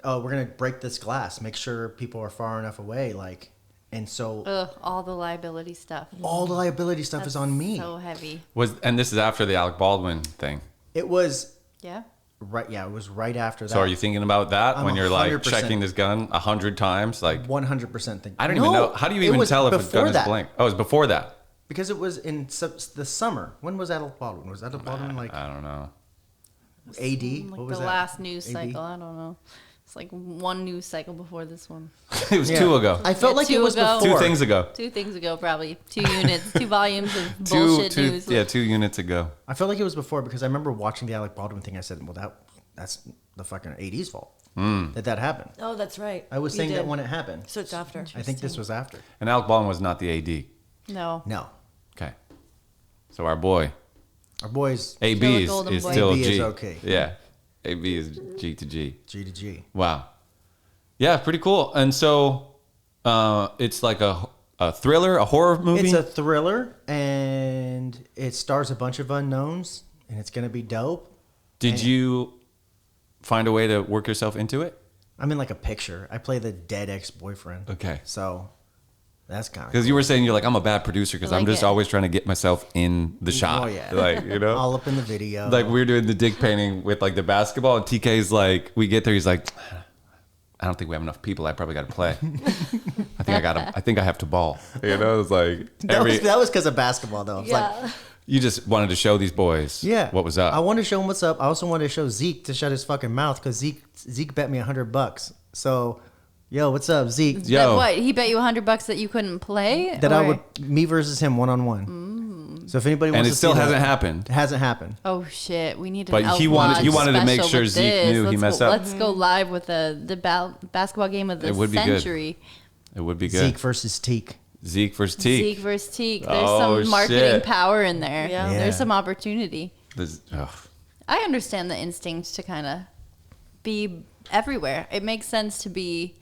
Oh, we're gonna break this glass. Make sure people are far enough away. Like, and so Ugh, all the liability stuff. all the liability stuff is on me. So heavy. And this is after the Alec Baldwin thing. It was Yeah. right. Yeah, it was right after that. So are you thinking about that I'm when you're like 100%. checking this gun 100 times? Like 100% think. I don't even know. How do you even tell if a gun is blank? Oh, it's before that. Because it was in the summer. When was Alec Baldwin? Was Alec Baldwin like I don't know. AD? Like What was the that? last news AD? cycle. I don't know. It's like one news cycle before this one. It was Yeah. 2 ago. I felt Yeah, like it 2 was ago. before. 2 things ago. 2 things ago, probably. 2 units, 2 volumes of bullshit news. Yeah, 2 units ago. I felt like it was before because I remember watching the Alec Baldwin thing. I said, "Well, that's the fucking AD's fault that happened." oh, that's right. I was You saying that did. when it happened. So it's after. I think this was after. And Alec Baldwin was not the AD. No. No, Okay. So our boy our boys AB Still a is golden boy. still AB G. is okay. Yeah. AB is G to G. G to G. Wow. Yeah, pretty cool. And so it's like a thriller, a horror movie? It's a thriller, and it stars a bunch of unknowns, and it's gonna be dope. Did you find a way to work yourself into it? I'm in like a picture. I play the dead ex-boyfriend. Okay. So that's kind of Because you were saying you're like, I'm a bad producer because I I'm like just it. always trying to get myself in the shot. Oh, yeah. Like, you know? all up in the video. Like we were doing the dick painting with like the basketball, and TK's like, we get there, he's like, I don't think we have enough people. I probably got to play. I think I have to ball. You know, it's like that was because of basketball, though. It's like, Yeah. you just wanted to show these boys, yeah, what was up. I wanted to show him what's up. I also wanted to show Zeke to shut his fucking mouth because Zeke bet me $100. So, yo, what's up, Zeke? Yo. That what? He bet you $100 that you couldn't play? That I Or- would me versus him 1-on-1. So if anybody wants and to it still see hasn't that, happened. it hasn't happened. Oh shit! We need. But an he wanted- Outlaws to make special sure with Zeke this. knew he Let's messed go, up. Let's go live with the basketball game of the It would be good. century. It would be good. Zeke versus Teak. Zeke versus Teak. Zeke versus Teak. There's Oh, some marketing shit. power in there. Yeah. Yeah. There's some opportunity. Ugh. I understand the instinct to kind of be everywhere. It makes sense to be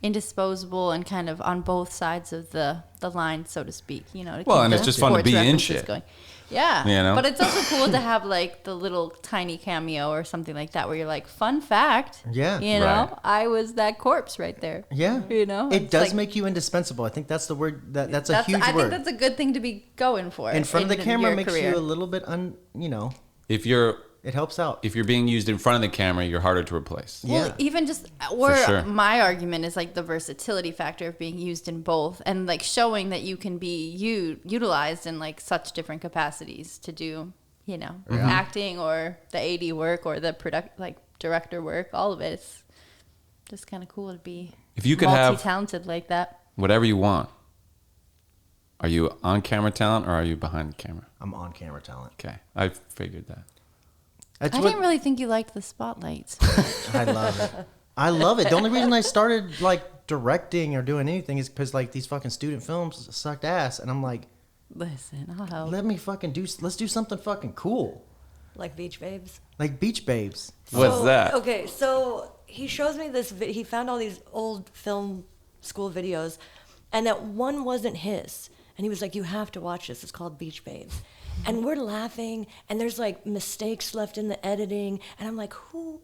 indisposable and kind of on both sides of the line, so to speak. You know. To Well, keep and the it's just fun to sports be in references shit. Going. Yeah. You know? But it's also cool to have like the little tiny cameo or something like that where you're like, fun fact. Yeah. You know, Right. I was that corpse right there. Yeah. You know, It it's does like- make you indispensable. I think that's the word. That's a huge I word. think that's a good thing to be going for. In front of the camera your makes career. you a little bit If you're it helps out. if you're being used in front of the camera, you're harder to replace. Yeah. Well, even just or sure. my argument is like the versatility factor of being used in both, and like showing that you can be utilized in like such different capacities to do, you know, acting or the AD work or the director work, all of it. It's just kind of cool to be If you could have multi-talented like that. whatever you want, are you on camera talent or are you behind the camera? I'm on camera talent. Okay, I figured that. That's I what didn't really think you liked the spotlights. I love it. I love it. The only reason I started like directing or doing anything is because like these fucking student films sucked ass, and I'm like, Listen, I'll help. let me fucking let's do something fucking cool, Like Beach Babes. like Beach Babes. What's that? Okay, so he shows me this. He found all these old film school videos, and that one wasn't his. And he was like, "You have to watch this. It's called Beach Babes." And we're laughing, and there's like mistakes left in the editing, and I'm like, "Who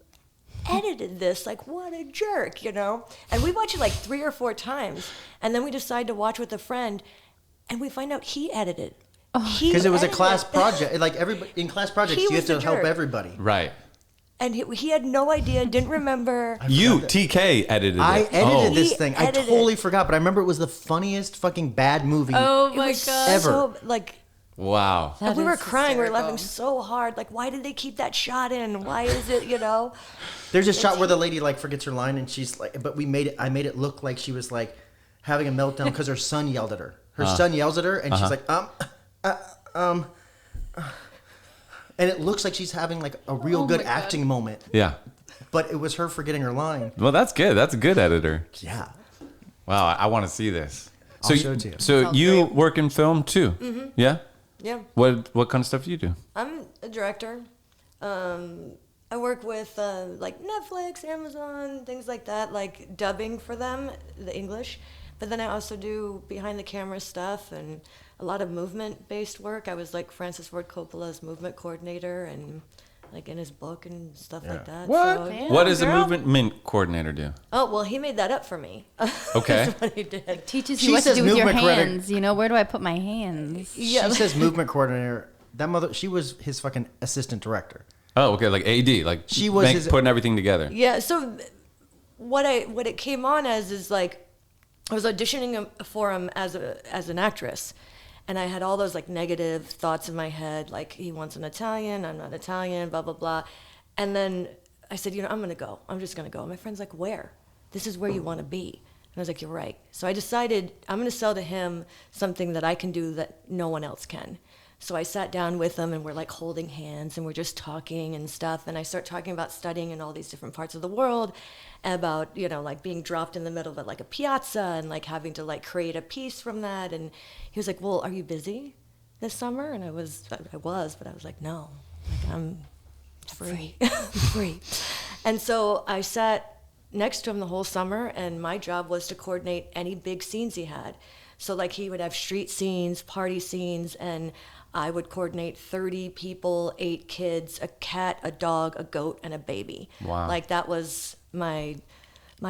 edited this? Like, what a jerk, you know?" And we watch it like 3 or 4 times, and then we decide to watch with a friend, and we find out he edited. Because it was a edited class it. project. Like everybody in class projects, He you have was to the help jerk. everybody. Right. And he had no idea, didn't remember. You, TK, edited it. I edited this He thing. I edited totally it. forgot, but I remember it was the funniest fucking bad movie. Oh It my was god. Ever. so, like, Wow. That we were is crying. We were hysterical. laughing so hard. Like, why did they keep that shot in? Why is it, you know? There's a shot where the lady like forgets her line, and she's like, but I made it look like she was like having a meltdown because her son yelled at her. Her son yells at her, and she's like, and it looks like she's having like a real good acting moment, Yeah. but it was her forgetting her line. Well, that's good. That's a good editor. Yeah. Wow, I want to see this. I'll show it to you. So Sounds you great. work in film too? Mm-hmm. Yeah. Yeah. What kind of stuff do you do? I'm a director. I work with like Netflix, Amazon, things like that, like dubbing for them, the English. But then I also do behind the camera stuff and a lot of movement based work. I was like Francis Ford Coppola's movement coordinator and like in his book and stuff like that. What? So, yeah, What does a girl. movement coordinator do? Oh, well, he made that up for me. Okay. That's what he did. Teaches She you what to says do with your movement coordinator. hands. You know, where do I put my hands? Yeah. She says movement coordinator. That mother, she was his fucking assistant director. Oh, okay, like AD, like She was his- putting everything together. Yeah, so what it came on as is like I was auditioning for him as an actress, and I had all those like negative thoughts in my head, like he wants an Italian, I'm not Italian, blah blah blah, and then I said, you know, I'm just gonna go. And my friend's like, where? This is where you want to be. And I was like, you're right. So I decided I'm gonna sell to him something that I can do that no one else can. So I sat down with him and we're like holding hands and we're just talking and stuff. And I start talking about studying in all these different parts of the world, about, you know, like being dropped in the middle of like a piazza and like having to like create a piece from that. And he was like, well, are you busy this summer? And I was, but I was like, no, like I'm free. Free. And so I sat next to him the whole summer, and my job was to coordinate any big scenes he had. So like he would have street scenes, party scenes, and I would coordinate 30 people, 8 kids, a cat, a dog, a goat, and a baby. Wow. Like that was my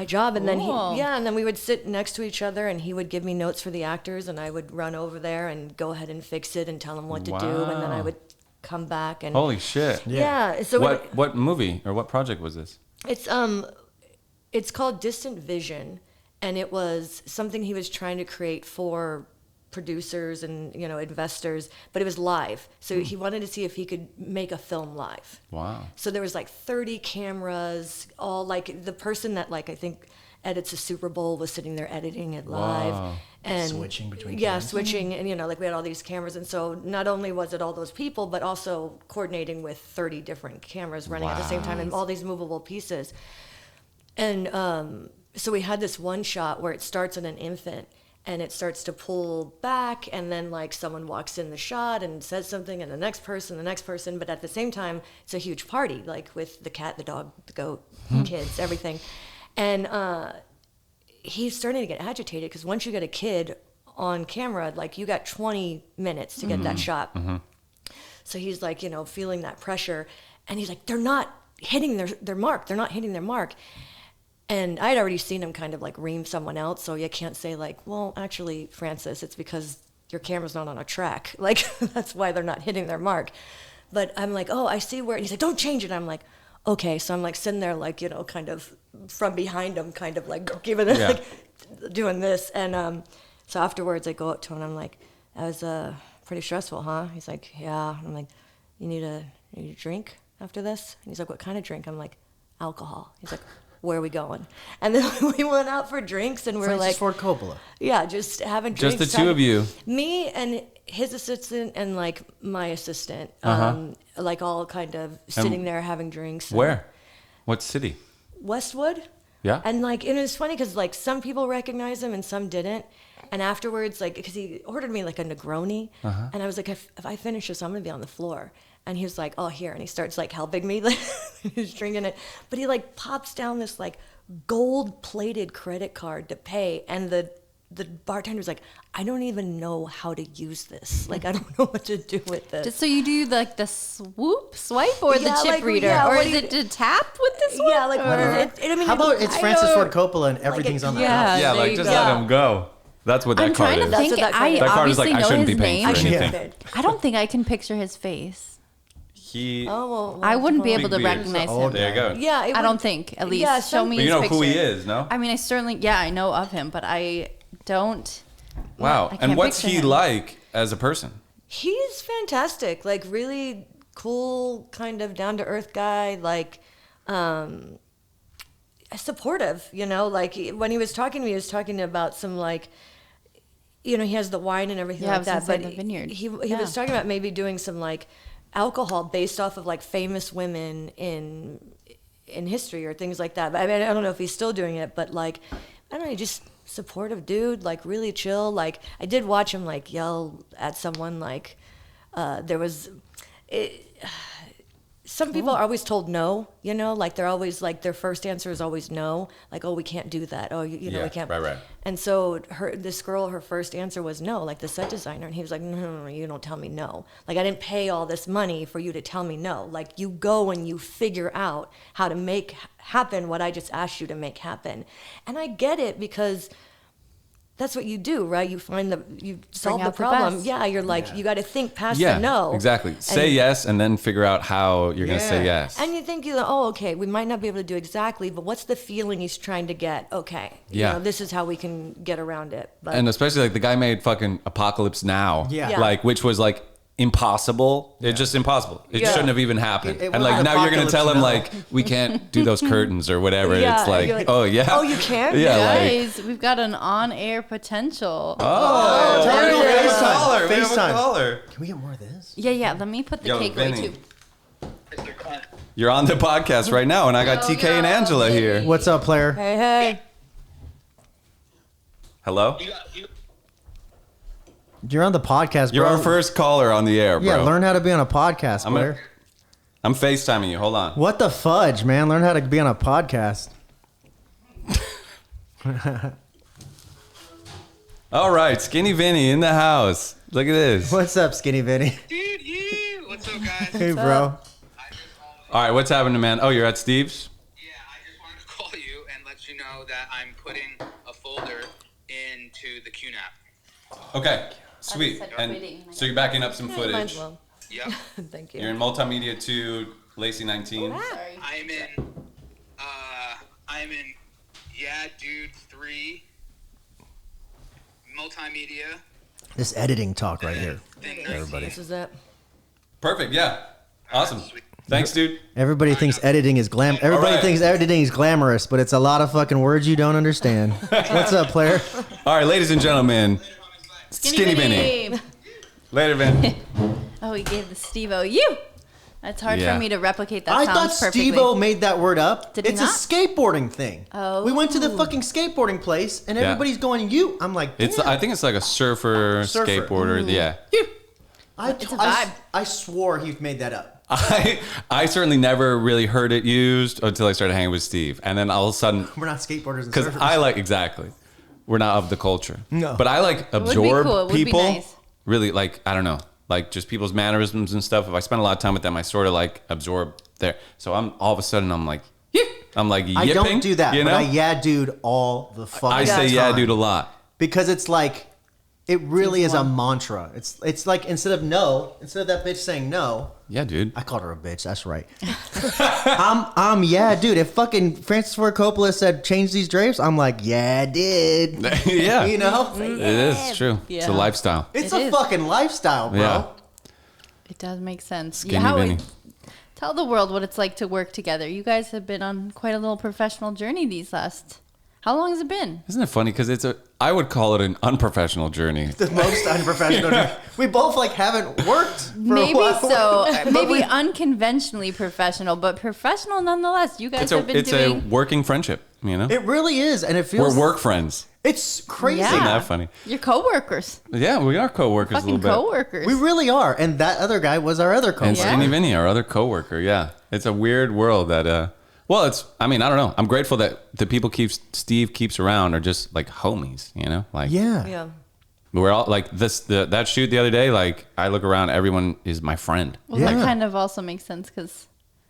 job. And then Cool. and then we would sit next to each other, and he would give me notes for the actors, and I would run over there and go ahead and fix it and tell him what to do, and then I Wow. would come back and Holy shit. yeah. So What movie or what project was this? it's called Distant Vision, and it was something he was trying to create for producers and, you know, investors, but it was live. So he wanted to see if he could make a film live. Wow. So there was like 30 cameras, all like the person that like I think edits a Super Bowl was sitting there editing it live. Wow. And Switching between yeah, cameras. switching, and you know, like we had all these cameras, and so not only was it all those people, but also coordinating with 30 different cameras running at the same time and all these movable pieces. And so we had this one shot where it starts in an infant and it starts to pull back, and then like someone walks in the shot and says something, and the next person, but at the same time it's a huge party, like with the cat, the dog, the goat, kids, everything. And he's starting to get agitated because once you get a kid on camera, like you got 20 minutes to get that shot. So he's like, you know, feeling that pressure, and he's like, they're not hitting their mark. They're not hitting their mark. And I had already seen him kind of like ream someone else, so you can't say like, well, actually, Francis, it's because your camera's not on a track. Like, that's why they're not hitting their mark. But I'm like, oh, I see where, and he's like, don't change it. I'm like, okay. So I'm like sitting there like, you know, kind of from behind him, kind of like giving it, like doing this. And so afterwards I go up to him and I'm like, that was pretty stressful, huh? He's like, yeah. I'm like, you need a drink after this? And he's like, what kind of drink? I'm like, alcohol. He's like, where are we going? And then we went out for drinks, and we're like, Ford Coppola. yeah, just having drinks. Just the two of you. Me and his assistant and like my assistant, like all kind of sitting there having drinks. Where? What city? Westwood. Yeah. And like, and it was funny because like some people recognized him and some didn't. And afterwards, like, because he ordered me like a Negroni, and I was like, if I finish this, I'm gonna be on the floor. And he was like, oh, here. And he starts like helping me. Like, he's drinking it. But he like pops down this like gold plated credit card to pay. And the bartender's like, I don't even know how to use this. Like, I don't know what to do with this. So you do like the swipe or the Yeah, chip like, reader? yeah, or what is do you- it to tap with this one? Yeah, like what is it? I mean, How about it's I Francis don't- Ford Coppola and everything's on the yeah. house? Yeah, there like you just go. let him go. That's what that I'm card trying to is. That's think. what that card I is. That card is obviously like, I know shouldn't his be paying name. for I anything. should. I don't think I can picture his face. He. Oh, well, I wouldn't be Big able to beard. recognize Old him. There you go. Yeah, it I would- don't think, at least. Yeah, Show some- me But his you know picture. who he is, no? I mean, I know of him, but I don't. Wow. I And can't what's picture he him. like as a person? He's fantastic. Like really cool, kind of down to earth guy. Like supportive. You know, like when he was talking to me, he was talking about some like. You know, he has the wine and everything Yeah, I like was that. gonna say But the vineyard. he Yeah. was talking about maybe doing some like alcohol based off of like famous women in history or things like that. But I mean, I don't know if he's still doing it, but like I don't know, just supportive dude, like really chill. Like I did watch him like yell at someone. Like there was. Some people are always told no, you know, like they're always like their first answer is always no, like, oh, we can't do that. Oh, you know, Yeah, we can't. right. And so this girl, her first answer was no, like the set designer. And he was like, no, you don't tell me no. Like, I didn't pay all this money for you to tell me no. Like, you go and you figure out how to make happen what I just asked you to make happen. And I get it because that's what you do, right? You solve the out the problem. best. Yeah, you're like, you got to think past Yeah, the no. exactly. Say And- yes and then figure out how you're going to say Yeah. yes. And you think, oh, okay, we might not be able to do exactly, but what's the feeling he's trying to get? Okay, Yeah. you know, this is how we can get around it. But And especially like the guy made fucking Apocalypse Now. Yeah. Yeah. Like, which was like impossible. It's just impossible. It Yeah. shouldn't have even happened. It And like wasn't now you're going to Apocalypse tell him Now. like, we can't do those curtains or whatever. Yeah, It's like, you're like, oh yeah. oh, you can? Yeah, like, Guys, we've got an on-air potential. oh, Turn it we have a FaceTime. caller. We have a FaceTime. caller. Can we get more of this? Yeah. Let me put the Yo, cake away Vinny. too. You're on the podcast right now, and I got Oh, TK and no, Angela Vinny. here. What's up, player? Hey. Hello? You're on the podcast, bro. You're our first caller on the air, bro. Yeah, learn how to be on a podcast, I'm player. I'm FaceTiming you. Hold on. What the fudge, man? Learn how to be on a podcast. All right, Skinny Vinny in the house. Look at this. What's up, Skinny Vinny? Dude, you! What's up, guys? Hey, bro. I just wanted, All right, what's happening, man? Oh, you're at Steve's? yeah, I just wanted to call you and let you know that I'm putting a folder into the QNAP. Okay, sweet. said And quitting. so you're backing up some Might as footage. well. Yep. Thank you. You're in Multimedia 2, Lacey 19. Sorry. I'm in Yeah Dude 3, multimedia, This editing talk right here. thing Everybody. This is it. Perfect, yeah. Awesome. Thanks, dude. Everybody thinks editing is Everybody right. thinks editing is glamorous, but it's a lot of fucking words you don't understand. What's up, player? All right, ladies and gentlemen, Skinny Vinny. Later, Vin. Oh, he gave the Steve-O you. That's hard Yeah. for me to replicate. That I sounds thought perfectly. Steve-O made that word up. Did he It's not? a skateboarding thing. Oh. We went to the fucking skateboarding place, and Yeah. everybody's going, you. I'm like, It's damn. I think it's like a surfer. Skateboarder. Yeah. It's a vibe. I swore he made that up. I certainly never really heard it used until I started hanging with Steve, and then all of a sudden, We're not skateboarders and because surfers. I like exactly, we're not of the culture. No. but I like would be absorb cool. It would be people. nice. Really, like I don't know, like just people's mannerisms and stuff. If I spend a lot of time with them, I sort of like absorb there. So I'm all of a sudden I'm like, I'm like yipping. I don't do that, You know, but I yeah dude all the fucking I say yeah, time. dude, a lot. Because it's like, it really Seems is a one. mantra. It's like instead of that bitch saying no, Yeah, dude. I called her a bitch. That's right. Yeah, dude. If fucking Francis Ford Coppola said change these drapes, I'm like, yeah, I did. Yeah, You know, it is true. It's a Yeah. lifestyle. it's It a is. fucking lifestyle, bro. Yeah. It does make sense. Skinny Vinny. Tell the world what it's like to work together. You guys have been on quite a little professional journey these last. How long has it been? Isn't it funny? Because I would call it an unprofessional journey. The most unprofessional. We both haven't worked for Maybe a while. so. Maybe unconventionally professional, but professional nonetheless. You guys have been doing. It's a working friendship, you know? It really is, and it feels. We're work friends. It's crazy. Yeah. Isn't that funny? You're coworkers. Yeah, we are coworkers a Fucking little bit. coworkers. We really are, and that other guy was our other And coworker. Yeah. Skinny Vinny, our other coworker. Yeah, it's a weird world that. Well, I don't know. I'm grateful that the people Steve keeps around are just like homies. You know, like Yeah. we're all like that shoot the other day. Like I look around, everyone is my friend. Well, Yeah. that kind of also makes sense because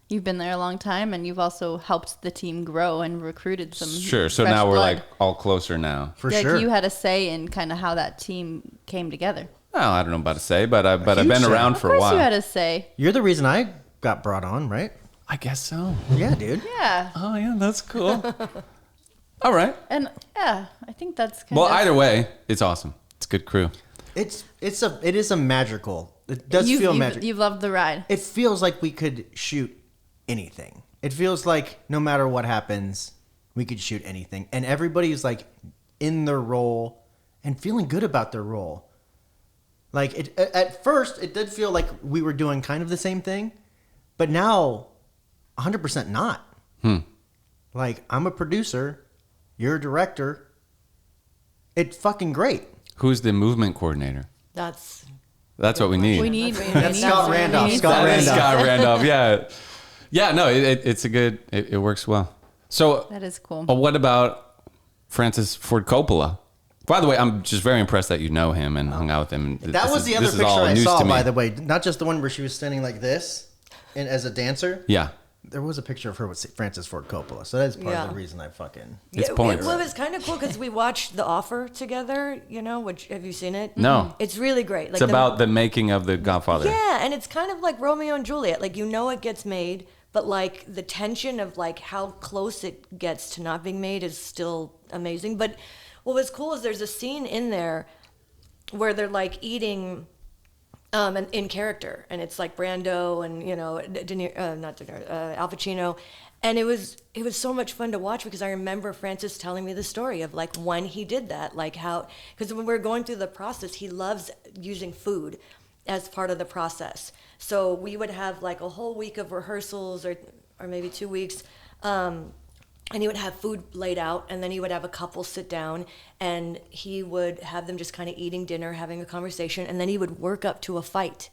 you've been there a long time and you've also helped the team grow and recruited some. Sure. So fresh now we're blood. like all closer now. For Like sure. you had a say in kind of how that team came together. Well, I don't know about to say, but I've huge been shout. around Of for a course while. you had a say. You're the reason I got brought on, right? I guess so. Yeah, dude. Yeah. Oh yeah, that's cool. All right. And yeah, I think that's kind Well, of. either way, it's awesome. It's a good crew. It is a magical. It does feel magical. You've loved the ride. It feels like we could shoot anything. It feels like no matter what happens, we could shoot anything. And everybody's like in their role and feeling good about their role. Like at first, it did feel like we were doing kind of the same thing, but now 100% not. Like I'm a producer, you're a director. It's fucking great. Who's the movement coordinator? That's That's what we need. We need. That's Scott Randolph. we need Scott somebody. Randolph. Scott Randolph. Yeah. Yeah. No, it's a good. It works well. So, That is cool. what about Francis Ford Coppola? By the way, I'm just very impressed that you know him and hung out with him. That was the other picture I saw, by the way. Not just the one where she was standing like this and as a dancer. Yeah. There was a picture of her with Francis Ford Coppola. So that's part Yeah. of the reason I fucking... It's Yeah, points. Well, it was kind of cool because we watched The Offer together. You know, which have you seen it? No. It's really great. It's about the making of The Godfather. Yeah, and it's kind of like Romeo and Juliet. Like, you know it gets made, but like the tension of like how close it gets to not being made is still amazing. But what was cool is there's a scene in there where they're like eating and in character, and it's like Brando and Al Pacino, and it was so much fun to watch because I remember Francis telling me the story of like when he did that, like how, because when we were going through the process, he loves using food as part of the process. So we would have like a whole week of rehearsals or maybe 2 weeks. And he would have food laid out, and then he would have a couple sit down, and he would have them just kind of eating dinner, having a conversation, and then he would work up to a fight.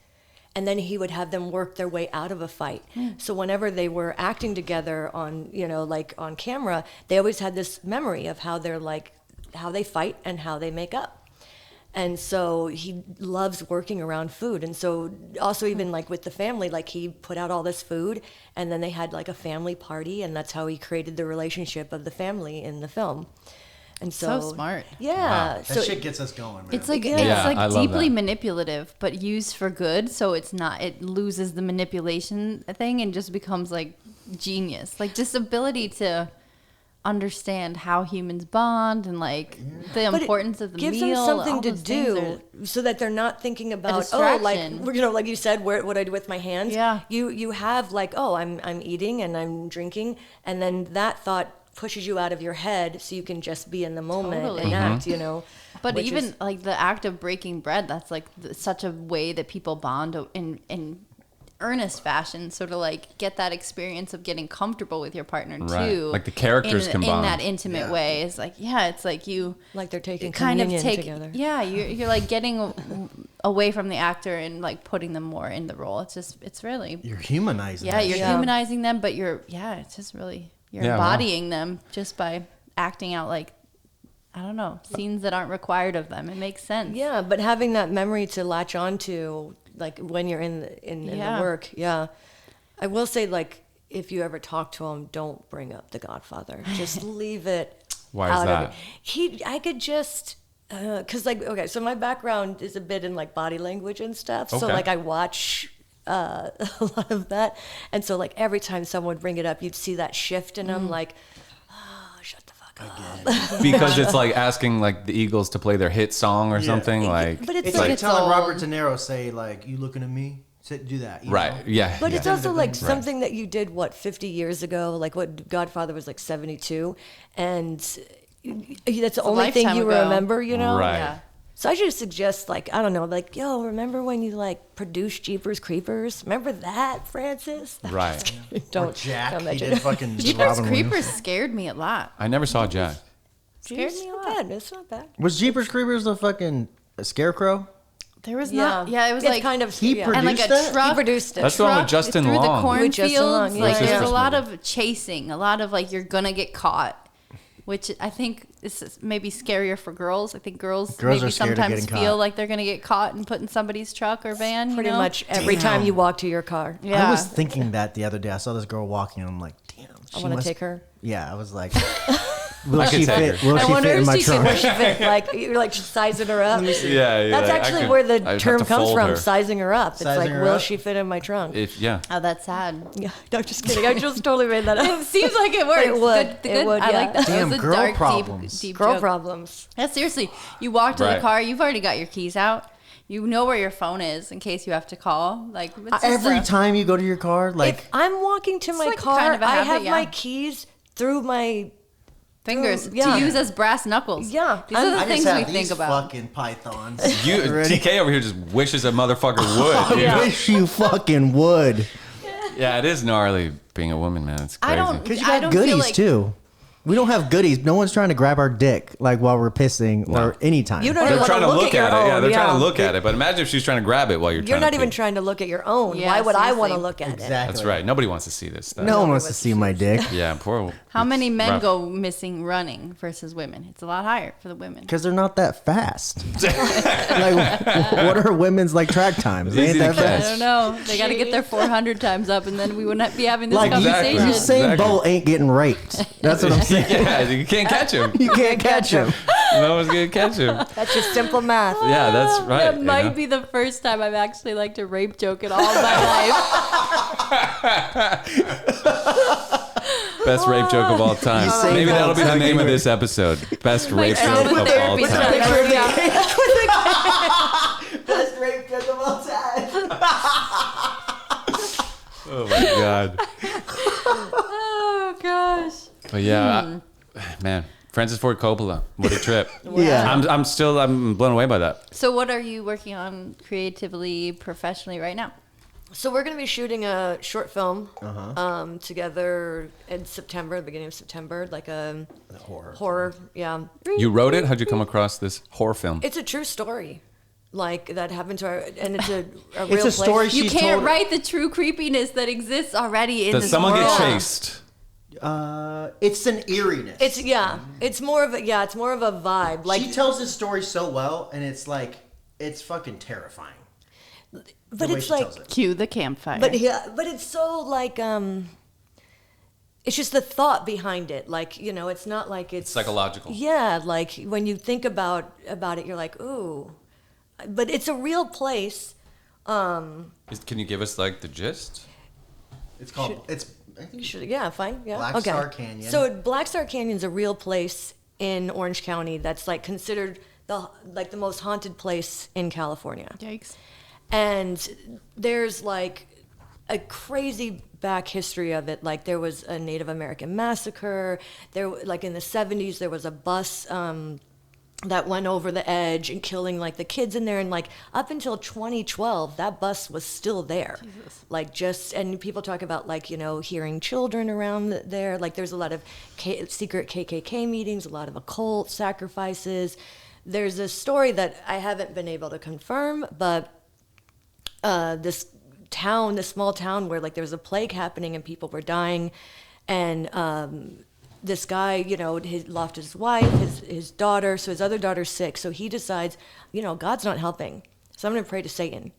And then he would have them work their way out of a fight. So whenever they were acting together on, like on camera, they always had this memory of how they're like, how they fight and how they make up. And so he loves working around food. And so also even like with the family, like he put out all this food and then they had like a family party, and that's how he created the relationship of the family in the film. And so smart. Yeah. That So shit gets us going, man. It's like Yeah, it's I like love deeply that. manipulative, but used for good. So it loses the manipulation thing and just becomes like genius. Like just ability to understand how humans bond and like the but it importance of the gives meal. them something all to those things do so that they're not thinking about like distraction. like you said, what I do with my hands. Yeah. You have like, I'm eating and I'm drinking, and then that thought pushes you out of your head so you can just be in the moment Totally. and act, But which even is- like the act of breaking bread, that's like such a way that people bond in earnest fashion. So to like get that experience of getting comfortable with your partner Right. too, Like the characters can in bond. that intimate way is like, it's like you like they're taking kind of communion take together. you're like getting away from the actor and like putting them more in the role. It's really You're humanizing. you're that shit. humanizing them, but it's just really you're Yeah, wow. embodying them just by acting out like, I don't know, scenes that aren't required of them. It makes sense. Yeah, but having that memory to latch onto, like when you're in the Yeah. work, yeah. I will say, like, if you ever talk to him, don't bring up The Godfather. Just leave it. Why is out that? Of it. I could just, cause like, okay, so my background is a bit in like body language and stuff. So Okay. like I watch a lot of that, and so like every time someone would bring it up, you'd see that shift, and I'm like, oh, shut the fuck up. Because it's like asking like the Eagles to play their hit song or something. Like But it's It's like like it's telling old. Robert De Niro, say, like, you looking at me? to do that. You Right. know? Yeah. But yeah. it's also like Right. something that you did, 50 years ago? Like what Godfather was like 72. And that's the only thing lifetime you ago. remember, you know? Right. Yeah. So I just suggest, like, I don't know, like, yo, remember when you like produced Jeepers Creepers? Remember that, Francis? Right. Don't Or Jack. Don't He mention did it. fucking Jeepers Robin Williams. Creepers scared me a lot. I never saw Jack. Scared It's me a not lot. bad. It's not bad. Was Jeepers Creepers the fucking scarecrow? There was not. Yeah, it was it's like kind of He yeah. produced and like a that? truck. He produced it. That's the one with truck Justin through Long. the With Justin Long, cornfields. yeah. Like It's there's a Christmas lot movie. of chasing, a lot of like you're gonna get caught, which I think is maybe scarier for girls. I think girls Girls maybe are scared of sometimes getting feel caught. like they're gonna get caught and put in somebody's truck or van. Pretty you know? much every time you walk to your car. Yeah. I was thinking that the other day. I saw this girl walking, and I'm like, damn. I want to take her. Yeah, I was like, will I could she take fit? her. Will I she wonder fit in if my she can, trunk? where she fit. Like you're like sizing her up. Yeah. That's I actually could- where I'd the have term to comes fold from, her. sizing her up. It's Sizing like, her will up? she fit in my trunk? Yeah. Oh, that's sad. Yeah, no, just kidding. I just totally made that It up. seems like it works. It would. Good, It good. would, I yeah. like that. Damn, That was a girl dark, problems. deep Girl joke. problems. Yeah, seriously. You walk to Right. the car. You've already got your keys out. You know where your phone is in case you have to call. Like it's just Every a- time you go to your car, like If I'm walking to my like car, kind of a I habit, have yeah. my keys through my fingers Yeah. to use as brass knuckles. Yeah. These are the I things just we have think these about. fucking pythons. You Ready? TK over here just wishes a motherfucker would. I you know? wish you fucking would. Yeah, it is gnarly being a woman, man. It's crazy. I don't. Because you I got don't feel goodies like, too. We don't have goodies. No one's trying to grab our dick like while we're pissing or anytime. You don't They're even trying to wanna look at your it. Yeah, own, they're trying to look at it. But imagine if she's trying to grab it while you're You're trying not to even pee. trying to look at your own. Yeah, Why would I want to seriously. look at it? Exactly. That's right. Nobody wants to see this stuff. No one wants to see my dick. Yeah, poor. How many men rough. go missing running versus women? It's a lot higher for the women. Because they're not that fast. Like, what are women's like track times? They ain't Easy to that catch. I fast. don't know. They got to get their 400 times up, and then we wouldn't be having this Like Exactly. conversation. Usain Exactly. Bolt ain't getting raped. That's what I'm saying. Yeah, you can't catch him. You can't catch him. No one's gonna catch him. That's just simple math. Yeah, that's right. That you might know? be the first time I've actually liked a rape joke in all of my life. Best rape joke of all time. Usain Maybe that'll be the Bolt's name of actually this episode. Best rape joke trauma of all therapy time. session. Best rape joke of all time. Oh my god. Oh gosh. But yeah, man, Francis Ford Coppola. What a trip. Yeah. I'm blown away by that. So, what are you working on creatively, professionally right now? So we're going to be shooting a short film together in September, the beginning of September, like a horror. Yeah, You wrote it? How'd you come across this horror film? it's a true story, like that happened to our, and it's a real It's a place. story You She can't told- write the true creepiness that exists already in Does this someone world. get chased? It's an eeriness. It's more of a vibe. Like, she tells this story so well, and it's like it's fucking terrifying. but way it's she like, tells it. Cue the campfire. but it's so like it's just the thought behind it. Like, you know, it's not like it's Psychological. Yeah, like when you think about it, you're like, ooh, but it's a real place. Can you give us like the gist? It's called. I think Yeah, fine. Yeah. Black okay. Star Canyon. So Black Star Canyon's a real place in Orange County that's like considered the most haunted place in California. Yikes. And there's like a crazy back history of it. Like there was a Native American massacre. There, like in the 70s, there was a bus that went over the edge and killing like the kids in there. And like up until 2012, that bus was still there. Jesus. Like just, and people talk about like, you know, hearing children around there. Like there's a lot of secret KKK meetings, a lot of occult sacrifices. There's a story that I haven't been able to confirm, but this small town where like there was a plague happening and people were dying, and this guy, you know, lost his wife, his daughter, so his other daughter's sick, so he decides, you know, God's not helping, so I'm going to pray to Satan.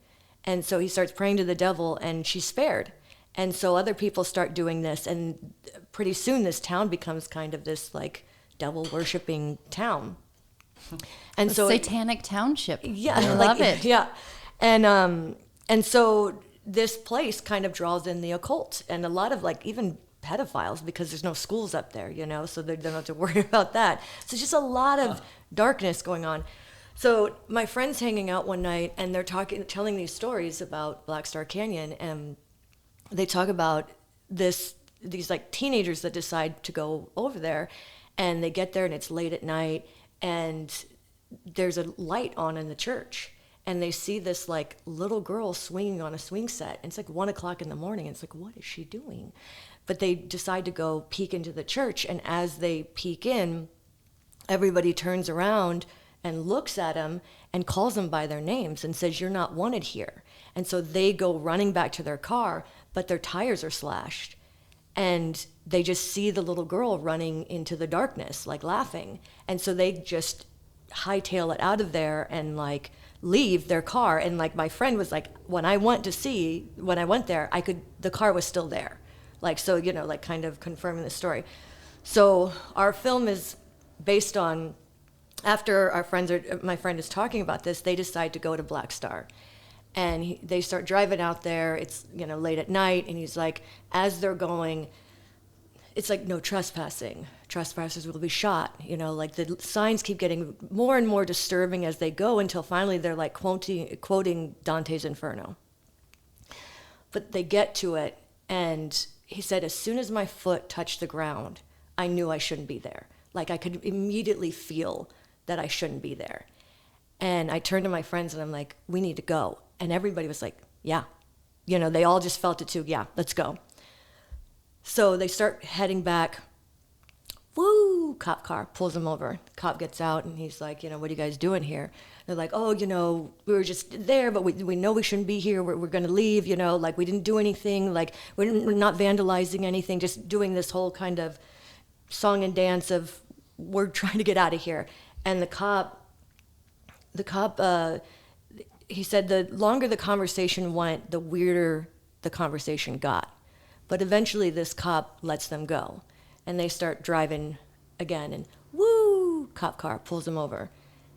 And so he starts praying to the devil, and she's spared. And so other people start doing this, and pretty soon this town becomes kind of this like devil worshiping town. And so Satanic Township. yeah, I like, love it. Yeah, and so this place kind of draws in the occult and a lot of like even pedophiles, because there's no schools up there, you know, so they don't have to worry about that. So it's just a lot of darkness going on. So my friend's hanging out one night, and they're telling these stories about Black Star Canyon, and they talk about these like teenagers that decide to go over there, and they get there, and it's late at night, and there's a light on in the church, and they see this like little girl swinging on a swing set, and it's like 1 o'clock in the morning, and it's like, what is she doing? But they decide to go peek into the church, and as they peek in, everybody turns around and looks at them and calls them by their names and says, you're not wanted here. And so they go running back to their car, but their tires are slashed. And they just see the little girl running into the darkness, like laughing. And so they just hightail it out of there and like leave their car. And like my friend was like, when I went there, the car was still there. Like, so, you know, like kind of confirming the story. So our film is based on, after my friend is talking about this, they decide to go to Black Star. And they start driving out there. It's, you know, late at night. And he's like, as they're going, it's like, no trespassing. Trespassers will be shot. You know, like the signs keep getting more and more disturbing as they go until finally they're like quoting Dante's Inferno. But they get to it. And he said, as soon as my foot touched the ground, I knew I shouldn't be there. Like I could immediately feel that I shouldn't be there. And I turned to my friends and I'm like, we need to go. And everybody was like, yeah. You know, they all just felt it too. Yeah, let's go. So they start heading back. Woo, cop car pulls them over. Cop gets out and he's like, you know, what are you guys doing here? They're like, oh, you know, we were just there, but we know we shouldn't be here. We're going to leave, you know, like we didn't do anything. Like we're not vandalizing anything, just doing this whole kind of song and dance of we're trying to get out of here. And the cop, he said the longer the conversation went, the weirder the conversation got. But eventually this cop lets them go. And they start driving again. And woo, cop car pulls them over.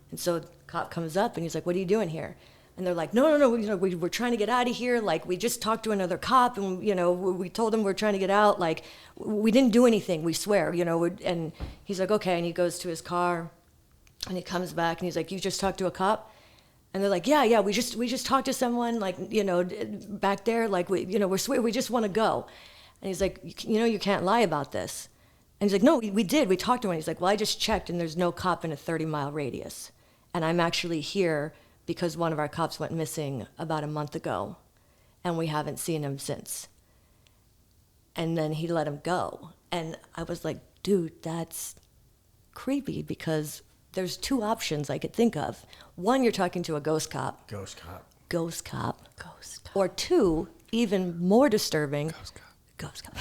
And so the cop comes up and he's like, what are you doing here? And they're like, no, you know, we're trying to get out of here. Like, we just talked to another cop and, you know, we told him we're trying to get out. Like, we didn't do anything, we swear, you know. And he's like, okay. And he goes to his car and he comes back and he's like, you just talked to a cop? And they're like, yeah, we just talked to someone, like, you know, back there. Like, we swear, we just want to go. And he's like, you know, you can't lie about this. And he's like, no, we did. We talked to him. And he's like, well, I just checked and there's no cop in a 30-mile radius. And I'm actually here because one of our cops went missing about a month ago, and we haven't seen him since. And then he let him go. And I was like, dude, that's creepy, because there's two options I could think of. One, you're talking to a ghost cop. Ghost cop. Ghost cop. Or two, even more disturbing. Ghost cop.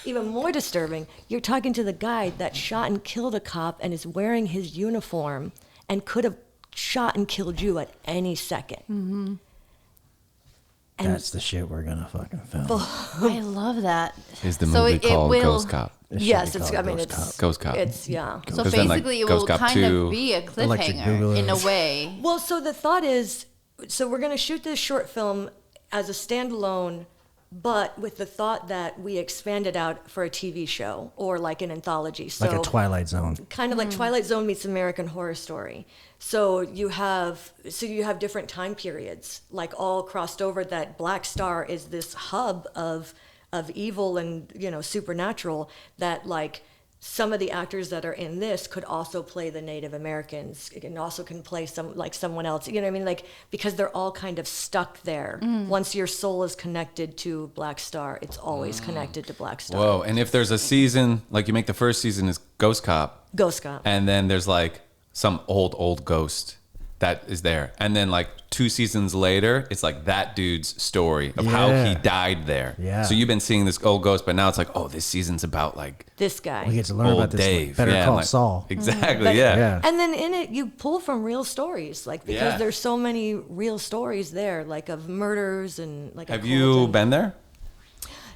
Even more disturbing, you're talking to the guy that shot and killed a cop and is wearing his uniform and could have shot and killed you at any second. Mm-hmm. And that's the shit we're gonna fucking film. I love that. Is the movie called Ghost Cop? Yes, it's Ghost Cop. It's, yeah. So basically, it will kind of be a cliffhanger in a way. Well, so the thought is, so we're gonna shoot this short film as a standalone, but with the thought that we expand it out for a TV show or like an anthology. So like a Twilight Zone. Kind of like Twilight Zone meets American Horror Story. So you have different time periods, like all crossed over, that Black Star is this hub of evil and, you know, supernatural, that like some of the actors that are in this could also play the Native Americans and also can play someone else, you know what I mean? Like, because they're all kind of stuck there. Once your soul is connected to Black Star, it's always connected to Black Star. Whoa, and if there's a season, like you make the first season is Ghost Cop. And then there's like some old ghost that is there. And then like 2 seasons later, it's like that dude's story of how he died there. Yeah. So you've been seeing this old ghost, but now it's like, oh, this season's about like this guy. We get to learn old about this Dave. Better Call like, Saul. Exactly, yeah. And then in it, you pull from real stories, like, because there's so many real stories there, like of murders and like. Have you been there?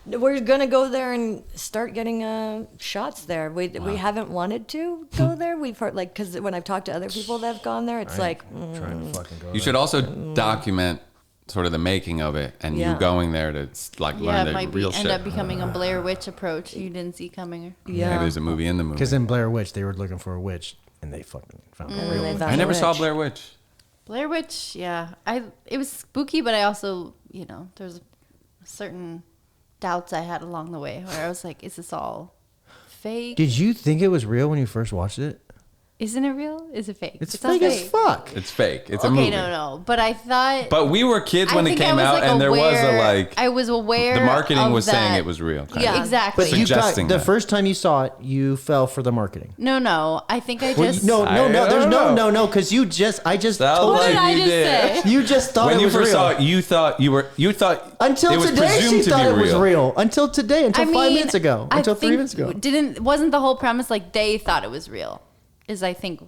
We're gonna go there and start getting shots there. We haven't wanted to go there. We've heard, like, because when I've talked to other people that have gone there, it's trying to fucking go You should also document sort of the making of it, and you going there to like learn the real shit. End up becoming a Blair Witch approach you didn't see coming. Yeah, maybe there's a movie in the movie. Because in Blair Witch, they were looking for a witch and they fucking found And the then real they one. found I the never saw witch. Blair Witch. Blair Witch, yeah. It was spooky, but I also, there's certain doubts I had along the way where I was like, is this all fake? Did you think it was real when you first watched it? Isn't it real? Is it fake? It's not fake as fuck. It's fake. It's a Okay, movie. no. But I thought. But we were kids when I it think I came was, out, like, and there was aware- I a was aware. the marketing of was saying that. it was real. kind Yeah. of. Exactly. But you got Suggesting the that. first time you saw it, you fell for the marketing. No. I think I Well, just. no, there's don't know. no, because I just Sounds told What like did I you just did. say? you just thought When it you was first real. saw it, you thought Until it was today, she presumed to thought be it was real. Until today, until I 5 mean, minutes ago, I until 3 think minutes ago. Wasn't the whole premise like they thought it was real? I think.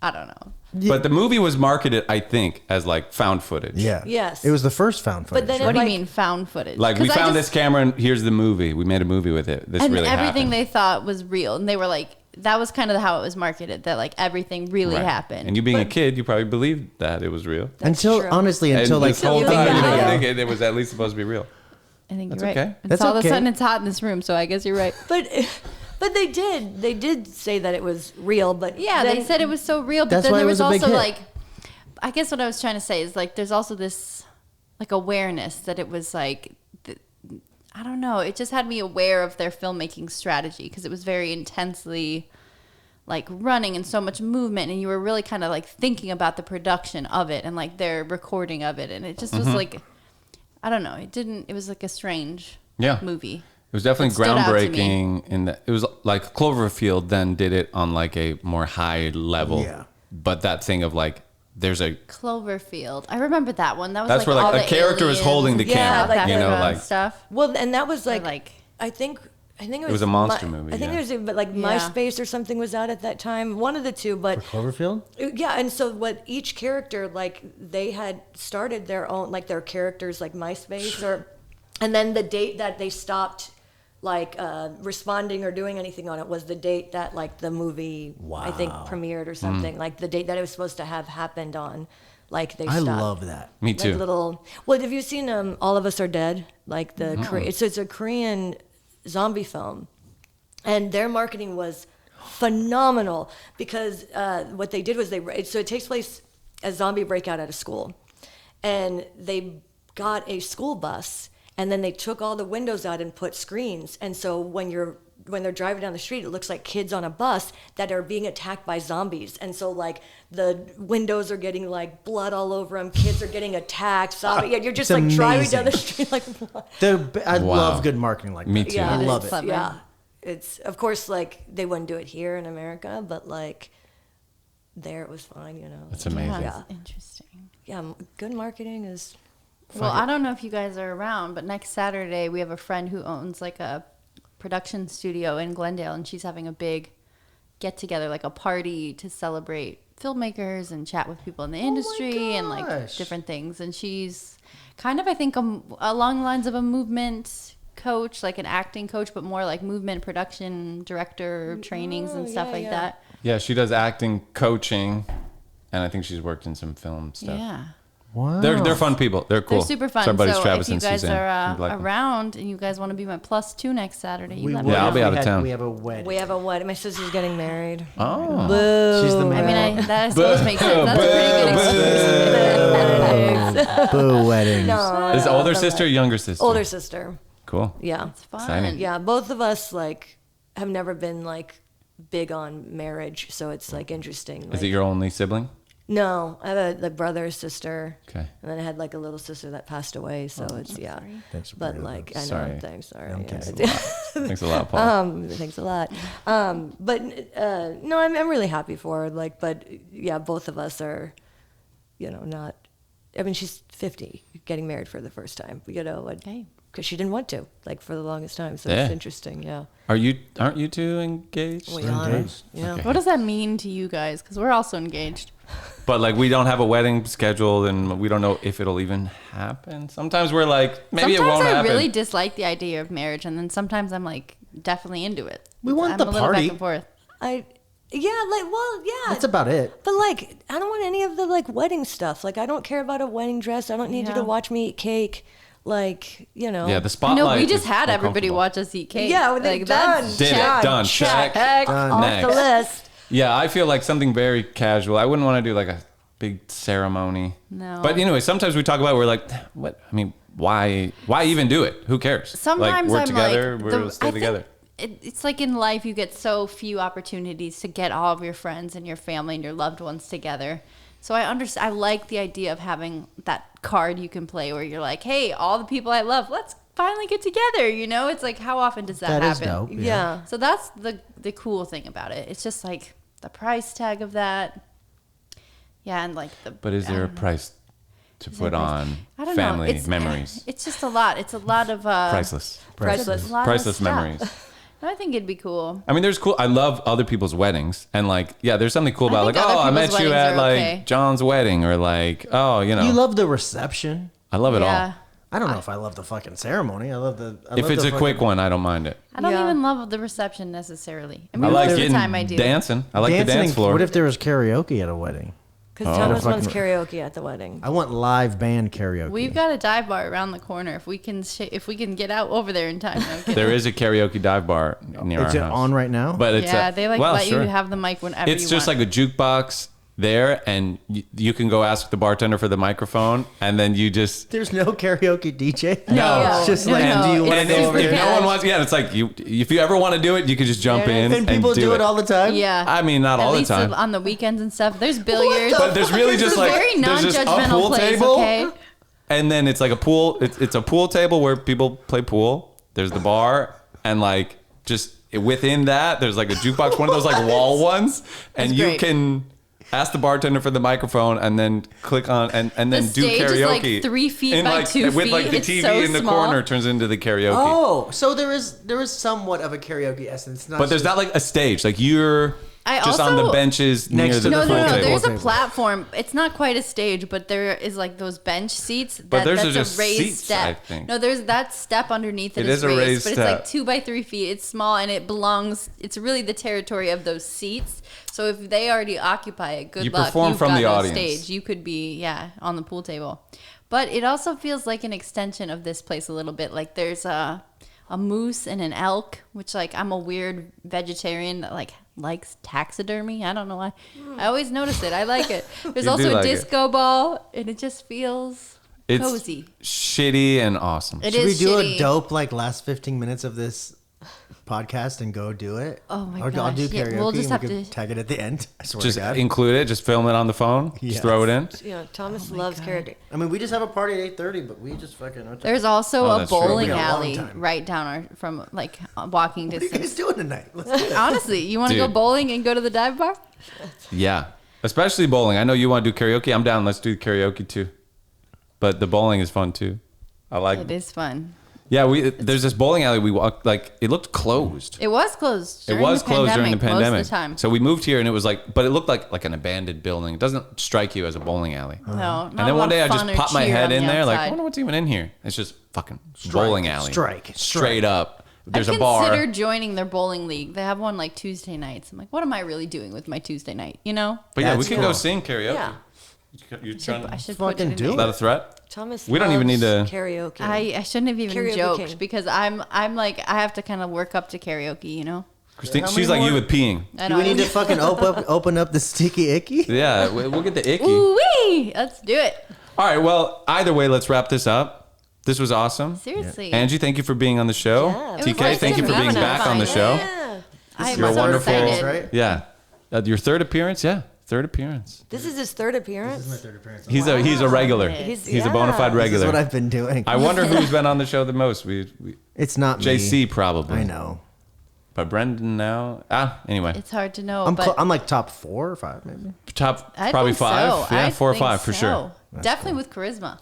I don't know. But the movie was marketed, I think, as like found footage. Yeah. Yes. It was the first found footage. But then What do you like- mean found footage? Like we 'Cause I found just- this camera, and here's the movie. We made a movie with it. This and really everything happened. they thought was real, and they were like, that was kind of how it was marketed. That like everything really Right. happened. And you being a kid, you probably believed that it was real. until true. honestly, until and like this whole you time, think you about were it. thinking it was at least supposed to be real. I think That's you're right. okay. And That's all of a okay. sudden it's hot in this room, so I guess you're right. But they did say that it was real. But Yeah, then- they said it was so real, but That's then why there it was was a big also hit. like, I guess what I was trying to say is like, there's also this like awareness that it was like, I don't know, it just had me aware of their filmmaking strategy because it was very intensely like running and so much movement, and you were really kind of like thinking about the production of it and like their recording of it, and it just was like, I don't know, it was like a strange movie. It was definitely It stood out to me. groundbreaking in that it was like Cloverfield then did it on like a more high level. Yeah. But that thing of like there's a Cloverfield. I remember that one. That was that's like where all like the a character is aliens holding the and Yeah, camera, like you know, that like stuff. Well, and that was like, like- I think it was a monster movie, I think yeah. it was but like Yeah. MySpace or something was out at that time. One of the two, but Cloverfield. yeah. And so what each character like they had started their own like their characters like MySpace and then the date that they stopped like responding or doing anything on it was the date that like the movie I think premiered or something like the date that it was supposed to have happened on. Like they I stopped. love that. me Like too. well, have you seen All of Us Are Dead? Like the it's a Korean zombie film, and their marketing was phenomenal because what they did was so it takes place a zombie breakout at a school, and they got a school bus, and then they took all the windows out and put screens, and so when they're driving down the street, it looks like kids on a bus that are being attacked by zombies. And so, like, the windows are getting, like, blood all over them. Kids are getting attacked. Yeah, you're just, It's like, driving amazing. down the street, like, what? I Wow. love good marketing like that. Me too. Yeah, I love it's- it. Clever. Yeah. It's, of course, like, they wouldn't do it here in America, but, like, there it was fine, you know. It's amazing. That's Yeah. interesting. Yeah, good marketing is... Well, I don't know if you guys are around, but next Saturday we have a friend who owns like a production studio in Glendale, and she's having a big get together, like a party to celebrate filmmakers and chat with people in the industry and like gosh. different things. And she's kind of, I think, along the lines of a movement coach, like an acting coach, but more like movement production director trainings and stuff like that. Yeah, she does acting, coaching, and I think she's worked in some film stuff. Yeah. Wow. They're fun people. They're cool. They're super fun. So our buddies So Travis if you and guys Suzanne. are You'd like them. around and you guys want to be my +2 next Saturday, you We let would me Yeah, know. I'll be if out we of had- town. We have a wedding. We have a wedding. My sister's getting married. Oh. Boo. She's the that I suppose makes sense. That's a pretty good excuse. Boo wedding. No, Is it no, older no, sister or younger sister? Older sister. Cool. Yeah. It's fun. Exciting. Yeah, both of us like have never been like big on marriage, so it's like interesting. Is Like, it your only sibling? No, I have a brother, sister, Okay. and then I had like a little sister that passed away. So it's yeah, Thanks for but bringing it like up. I know. Sorry. Thanks, sorry. I'm yeah. kidding. Thanks a lot, Paul. Thanks a lot. But no, I'm really happy for her. Like, but yeah, both of us are, you know, not. I mean, she's 50, getting married for the first time. You know, Hey. because she didn't want to, like, for the longest time. So Yeah. it's interesting. Yeah. Aren't you two engaged? We We're are. engaged. Yeah. Okay. What does that mean to you guys? Because we're also engaged. But like we don't have a wedding scheduled, and we don't know if it'll even happen. Sometimes we're like, maybe Sometimes it won't I happen. really dislike the idea of marriage, and then sometimes I'm like definitely into it. We want I'm the a little party. back and forth. Yeah. That's about it. But like, I don't want any of the like wedding stuff. Like, I don't care about a wedding dress. I don't need you Yeah. to watch me eat cake. Like, you know. Yeah, the I spotlight. know we just is had more everybody comfortable. watch us eat cake. Yeah, well, like done. that's Did it. check. Done. Check. Check Done. off Next. the list. Yeah, I feel like something very casual. I wouldn't want to do like a big ceremony. No. But anyway, sometimes we talk about it, we're like, what? I mean, why even do it? Who cares? Sometimes we're I'm together, like, we'll stay together. It's like in life, you get so few opportunities to get all of your friends and your family and your loved ones together. So I understand. I like the idea of having that card you can play where you're like, hey, all the people I love, let's finally get together. You know, it's like, how often does that happen? That is dope. Yeah. So that's the cool thing about it. It's just like the price tag of that. Yeah, and like the. But is there a price to put there a price? on I don't know. family memories? It's just a lot. It's a lot of Priceless. Priceless. A lot of Priceless stuff. memories. I think it'd be cool. I mean, there's cool. I love other people's weddings, and like, yeah, there's something cool about like, think other I met people's you weddings at are like okay. John's wedding, or like, oh, you know, You love the reception. I love it Yeah. all. I don't know if I love the fucking ceremony. I love the. If it's a quick one, I don't mind it. I don't Yeah. even love the reception necessarily. I I mean, like most of the getting time I do. dancing. I like the dance floor. What if there was karaoke at a wedding? Because Thomas wants karaoke at the wedding. I want live band karaoke. We've got a dive bar around the corner. If we can get out over there in time. No, I'm kidding. There is a karaoke dive bar near our Is it house. on right now? But it's Yeah, they like well, let sure. you have the mic whenever It's you just want. like a jukebox there, and you can go ask the bartender for the microphone, and then you just. There's no karaoke DJ. No. It's just No, like, no, do you want it's to go just over the if here? no one wants, yeah, it's like if you ever want to do it, you can just jump in And people do it all the time. Yeah. I mean, not At all the least time. on the weekends and stuff. There's billiards. But there's really just It's a like very there's just a non-judgmental pool place, table, okay? and then it's like a pool. It's a pool table where people play pool. There's the bar, and like just within that, there's like a jukebox, one of those like wall ones, and That's you great. can ask the bartender for the microphone, and then click on and then The do stage is, karaoke. like, 3 feet And, by like, 2 with like the feet. It's TV so in the small. corner turns into the karaoke. Oh, so there is somewhat of a karaoke essence. Not But there's not like a stage. Like you're I just on also- the benches Next near to the No, the pool no, no. table. There's a Table. platform. It's not quite a stage, but there is like those bench seats. But theirs that's are just a raised seats, step. I think. No, there's that step underneath it It is a raised but step. it's like 2 by 3 feet. It's small and it belongs. It's really the territory of those seats. So if they already occupy it, good You luck. perform You've from got the no audience. stage. You could be on the pool table, but it also feels like an extension of this place a little bit. Like there's a moose and an elk, which like I'm a weird vegetarian that like likes taxidermy. I don't know why. I always notice it. I like it. There's You also do a like it. disco ball, and it just feels It's cozy. shitty and awesome. It Should we is do shitty. a dope like last 15 minutes of this podcast and go do it? Oh my Or I'll do gosh. Yeah, karaoke we'll just and have we can to- tag it at the end. I swear Just to God. include it. Just film it on the phone. Yes. Just throw it in. Thomas loves karaoke. I mean, we just have a party at 8:30, but we just fucking. There's also Oh, a that's true. bowling We got a long alley time. right down our from like walking What are you distance. guys doing tonight? Let's do it. Honestly, you want to go Dude. bowling and go to the dive bar? Yeah. Especially bowling. I know you want to do karaoke. I'm down. Let's do karaoke too. But the bowling is fun too. I like It is fun. Yeah, there's this bowling alley we walked, like it looked closed. It was closed. It was closed during the pandemic. Most of the time. So we moved here and it was like, but it looked like an abandoned building. It doesn't strike you as a bowling alley. No, not And then one day I just popped my head in there, like, I outside. wonder what's even in here. It's just fucking bowling alley. Strike. Straight up. There's I've a bar. considered joining their bowling league. They have one like Tuesday nights. I'm like, what am I really doing with my Tuesday night? You know? But yeah, we That's can cool. go sing karaoke. Yeah. You trying I to, should Fucking put it in do there. is that a threat? Thomas We don't even loves need to- karaoke. I shouldn't have even Karaoke joked king. because I'm like I have to kind of work up to karaoke, you know. Christine, How she's many like you more? with peeing. I Do we don't- need to fucking open up the sticky icky? Yeah, we'll get the icky. Ooh wee! Let's do it. All right, well, either way, let's wrap this up. This was awesome. Seriously. Angie, thank you for being on the show. Yeah, it was TK, nice thank you for being having us. back on the show. Yeah. I'm You're so wonderful. excited. Right? Yeah. Your third appearance? Yeah, third appearance. This is his third appearance. third appearance. He's a regular. He's- He's a bona fide yeah. This is regular. what I've been doing. I wonder who's been on the show the most. It's not me. JC probably. I know. But Brendan now. Anyway. It's hard to know, I'm, but I'm like top 4 or 5 maybe. Top I probably think 5. So. Yeah, I 4 or think 5 for so. sure. Definitely with charisma.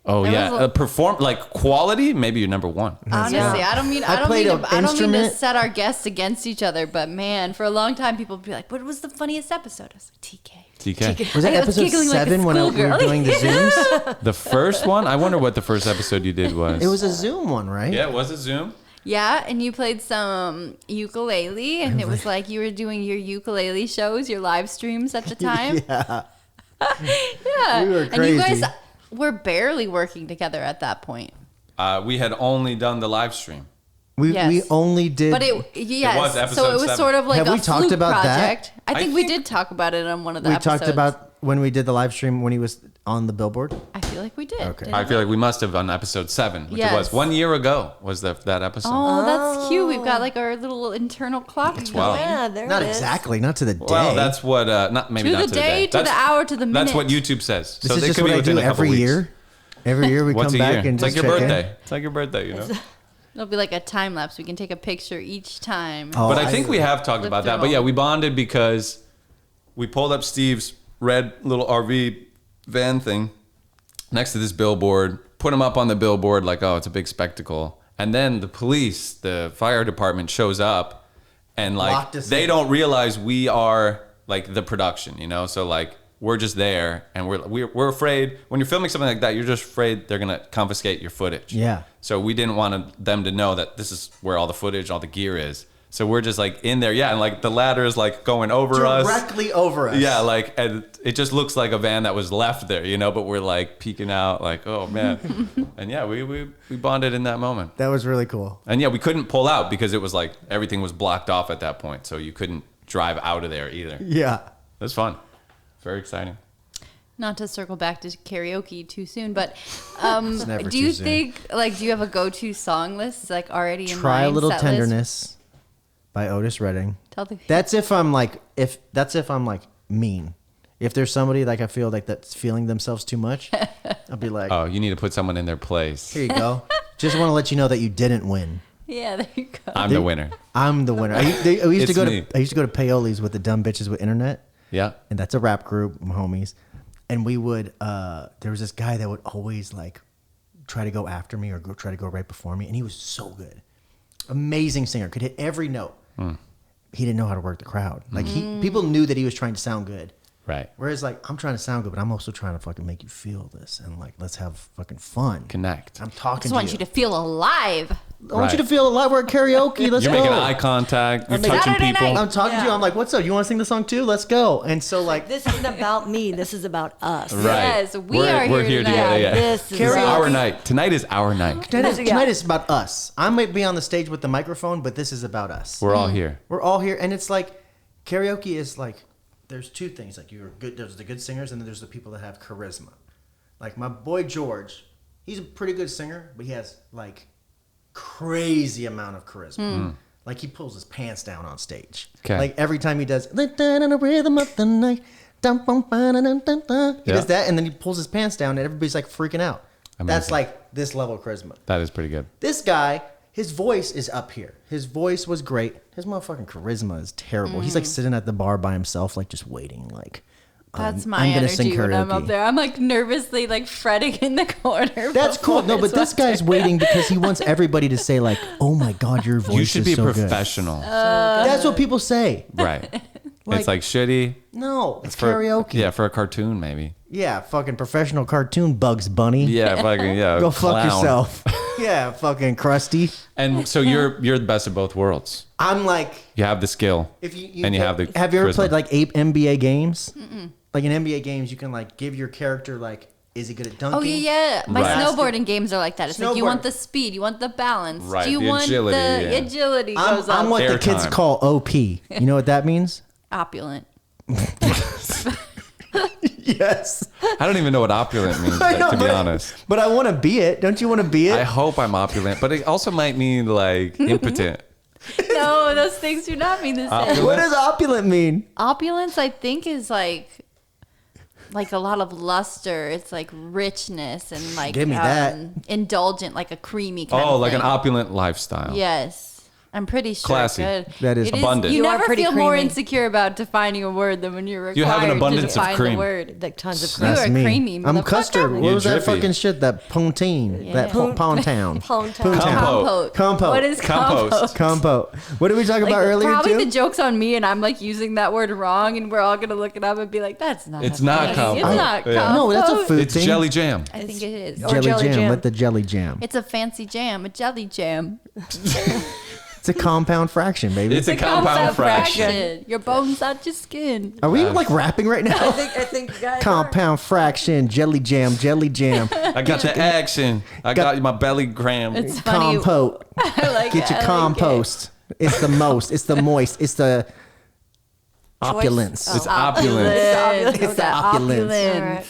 Oh That yeah, was a- perform like quality. Maybe you're number 1. Honestly, Yeah. I don't mean I I don't played mean an to, I don't mean to instrument. set our guests against each other, but man, for a long time people would be like, "What was the funniest episode?" I was like, "TK." TK. Was that I was episode giggling like a 7 when we were schoolgirl. doing the Zooms? The first one. I wonder what the first episode you did was. It was a Zoom one, right? Yeah, was it Zoom? Yeah, and you played some ukulele, and it was like you were doing your ukulele shows, your live streams at the time. Yeah. Yeah, We were and you crazy. guys were barely working together at that point. We had only done the live stream. We only did. But was episode so it was 7. sort of like Have a we talked fluke about that? project. I think we did talk about it on one of the we episodes. talked about when we did the live stream when he was on the billboard. I feel like we did. Okay. didn't I we? feel like we must have on episode 7, which it Yes. was 1 year ago. Was that episode? Oh, that's cute. We've got like our little internal clock wild. going. Yeah, there Not it is. exactly, not to the day. Well, that's what not maybe To not the to day, the day. to the hour, to the minute. That's what YouTube says. This is they just could what be I within do a couple every weeks. year. Every year we What's come a back year? and It's like just your check in. birthday. It's like your birthday, you know. It'll be like a time lapse. We can take a picture each time. Oh, But I think we have talked Lived about through that. But yeah, all. we bonded because we pulled up Steve's red little RV van thing next to this billboard, put him up on the billboard like, oh, it's a big spectacle. And then the police, the fire department shows up and like Locked us they in. don't realize we are like the production, you know? So like we're just there and we're afraid when you're filming something like that, you're just afraid they're going to confiscate your footage. Yeah. So we didn't want them to know that this is where all the footage, all the gear is. So we're just like in there. Yeah. And like the ladder is like going over us. Directly over us. Yeah. Like, and it just looks like a van that was left there, you know, but we're like peeking out like, oh man. And yeah, we bonded in that moment. That was really cool. And yeah, we couldn't pull out because it was like everything was blocked off at that point. So you couldn't drive out of there either. It Yeah. was fun. Very exciting. Not to circle back to karaoke too soon, but never do you too soon. think like do you have a go-to song list like already in Try a mind? Little set list? Tenderness by Otis Redding. Tell the That's if I'm like mean. If there's somebody like I feel like that's feeling themselves too much, I'll be like, Oh, you need to put someone in their place. here you go. Just want to let you know that you didn't win. Yeah, there you go. I'm the winner. I'm the winner. I used to It's go me. to Paoli's with the dumb bitches with internet, Yeah. and that's a rap group, my homies. And we would there was this guy that would always like try to go after me or try to go right before me, and he was so good, amazing singer, could hit every note. He didn't know how to work the crowd. Like people knew that he was trying to sound good. Right. Whereas like I'm trying to sound good, but I'm also trying to fucking make you feel this and like let's have fucking fun. Connect. I'm I talking just to want you to feel alive. I want you to Right. feel alive. We're at karaoke. Let's You're go. making eye contact. You're touching Saturday people. night. I'm talking to you. I'm like, what's up? You want to sing the song too? Let's go. And so like This isn't about me. This is about us. Right. Yes, We're are here tonight. together. Yeah. This is It's Karaoke. our night. Tonight is our night. tonight is about us. I might be on the stage with the microphone, but this is about us. We're all here. We're all here, and it's like karaoke is like there's two things. Like you're good. There's the good singers, and then there's the people that have charisma. Like my boy George, he's a pretty good singer, but he has like crazy amount of charisma. Like he pulls his pants down on stage. Okay. Like every time he does, "Let down in the rhythm of the night." Dum, bum, ba, da, dum, dum, dum. He Yeah. does that, and then he pulls his pants down, and everybody's like freaking out. That's Amazing. like this level of charisma. That is pretty good. This guy, his voice is up here. His voice was great. His motherfucking charisma is terrible. He's like sitting at the bar by himself, like just waiting. Like That's my I'm gonna sing energy when I'm karaoke. up there. I'm like nervously like fretting in the corner. That's cool. No, but this guy's waiting because he wants everybody to say like, "Oh my god, your voice You should is be a so good." professional. That's what people say. Right. Like- It's like shitty. No, it's For, karaoke. Yeah, for a cartoon maybe. Yeah, fucking professional cartoon Bugs Bunny. Yeah, fucking yeah. Go fuck clown. yourself. Yeah, fucking Krusty. And so you're the best of both worlds. I'm like, You have the skill. if you and you have the have you ever charisma. played like 8 NBA games? Like in NBA games, you can like give your character like, is he good at dunking? Oh yeah. My Right. snowboarding games are like that. It's like you Snowboard. want the speed, you want the balance. Right, Do you the want agility, the yeah. agility I'm, goes up? I'm what the kids Airtime. call OP. You know what that means? Opulent. Yes. I don't even know what opulent means, I know, to be but- honest. But I want to be it. Don't you want to be I it? hope I'm opulent, but it also might mean like impotent. No, those things do not mean the same. What does opulent mean? Opulence, I think, is like a lot of luster. It's like richness and like Give me that. indulgent, like a creamy kind Oh, of like thing. an opulent lifestyle. Yes. I'm pretty sure. Classy. Good. That is It abundant. You You are never pretty feel more creamy. insecure about defining a word than when you're You have required an abundance to of define cream. the word. Like tons of You cream. are me. creamy, I'm motherfucker. custard. What You're was that drippy. fucking shit? That pontine. Yeah. That pound town. Pound Pound town. town. Compote. Compote. What is Compost. compost? Compo. What did we talk Like, about earlier probably too? the joke's on me, and I'm like using that word wrong, and we're all gonna look it up and be like, "That's not. It's a not thing. compost. It's not Yeah. compost. No, that's a food It's thing. jelly jam. I think it is. Or jelly jelly jam. jam. Let the jelly jam. It's a fancy jam, a jelly jam. It's a compound fraction, baby. It's a compound fraction. Your bones out your skin. Are we like rapping right now? I think you guys Compound fraction, jelly jam, jelly jam. I got the action. I got my belly gram. It's funny. Compote. I like Get it. your I like compost. It's the most. It's the moist. It's the opulence. Oh. It's opulent. It's the opulence. All right.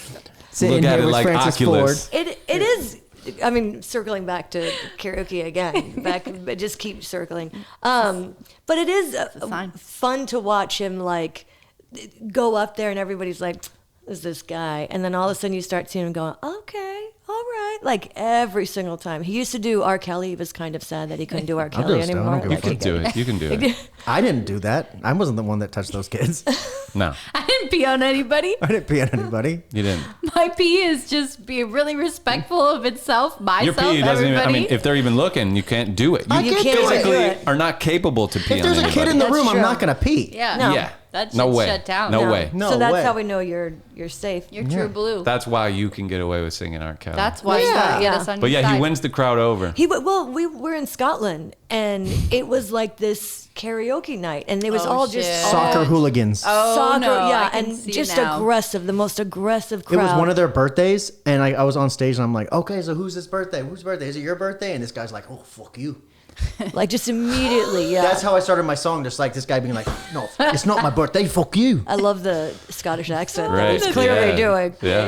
Sitting Look at here it with like Francis Oculus. Ford. It is. I mean, circling back to karaoke again, but just keep circling. But it is sign. fun to watch him like go up there and everybody's like, "Who's this guy?" And then all of a sudden you start seeing him going, "Okay, all right." Like every single time. He used to do R. Kelly. He was kind of sad that he couldn't do R. do Kelly it still. I anymore. don't give a You can do it. You can do it. I didn't do that. I wasn't the one that touched those kids. No, I didn't pee on anybody. I didn't pee on anybody. you didn't. My pee is just being really respectful of itself, myself, Your pee doesn't even. everybody. I mean, if they're even looking, you can't do it. I You can't do physically it. are not capable to pee If on there's a anybody. kid in the That's room, I'm true. not gonna pee. yeah. No. Yeah. That No shit's way. shut down. No No. way. No So that's way. how we know you're safe. You're true blue. That's why you can get away with singing R. Kelly. That's why you gotta get us on But your yeah, side. he wins the crowd over. We were in Scotland and it was like this karaoke night and it was Oh, all just shit. Soccer hooligans. Oh, soccer, no, yeah, I can and see it just now. aggressive, the most aggressive It crowd. was one of their birthdays, and I was on stage, and I'm like, okay, so who's this birthday? Whose birthday? Is it your birthday? And this guy's like, oh, fuck you. like just immediately, yeah. That's how I started my song, just like this guy being like, no, it's not my birthday, fuck you. I love the Scottish accent Right. that he's clearly Yeah. doing. Yeah.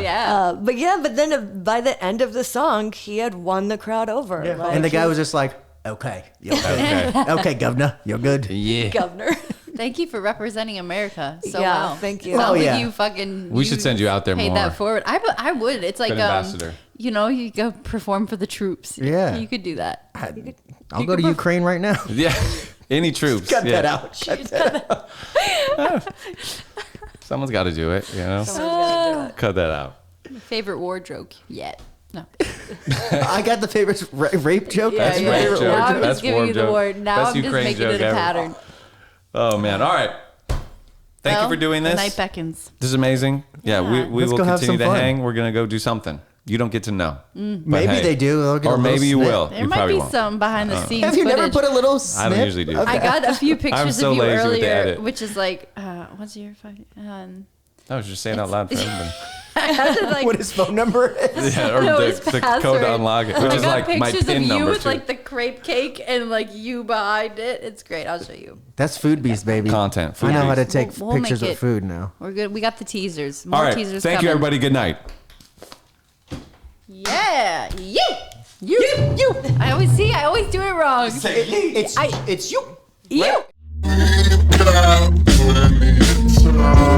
Yeah. But then by the end of the song, he had won the crowd over. Like, And the guy was just like, okay, you're good. Okay. Okay, governor, you're good. Yeah. governor. Thank you for representing America so Yeah, well. thank you. Sounds Oh, like yeah. you fucking. We should send you out there paid more. that forward. I would. It's like Good ambassador. you go perform for the troops. Yeah. You could do that. I'll go to Ukraine right now. Yeah. Any troops. Cut yeah. that out. Someone's got to do it, you know? Cut that out. Favorite war joke yet? No. I got the favorite rape joke. Yeah, That's yeah. my favorite joke. war Now I'm joke. That's just giving war you the joke. word. Now Best I'm just Ukraine making joke it a ever. pattern. Oh, man. All right. Thank you Well, for doing The this. night beckons. This is amazing. Yeah, Yeah. we Let's will go have continue to some fun. hang. We're going to go do something. You don't get to know. But Maybe they do. They'll get Or a little maybe you snip. will. There you might probably be won't. some behind the scenes Have you never footage. put a little snip? I don't usually do. of I that? got a few pictures so of you lazy with the earlier, edit. which is like, what's your fucking? I was just saying out loud for everybody. I had to like. What his phone number is. Yeah, or No, the, his the code password. to unlock it, which I is got like my pictures PIN of you number with too. like the crepe cake and like you behind it. It's great. I'll show you. That's Food Beast, baby. Content. Food I know how to Beast. take We'll pictures make of it. food now. We're good. We got the teasers. More All right. teasers Thank coming. you, everybody. Good night. Yeah. You. I always do it wrong. It's you. You. Thank you.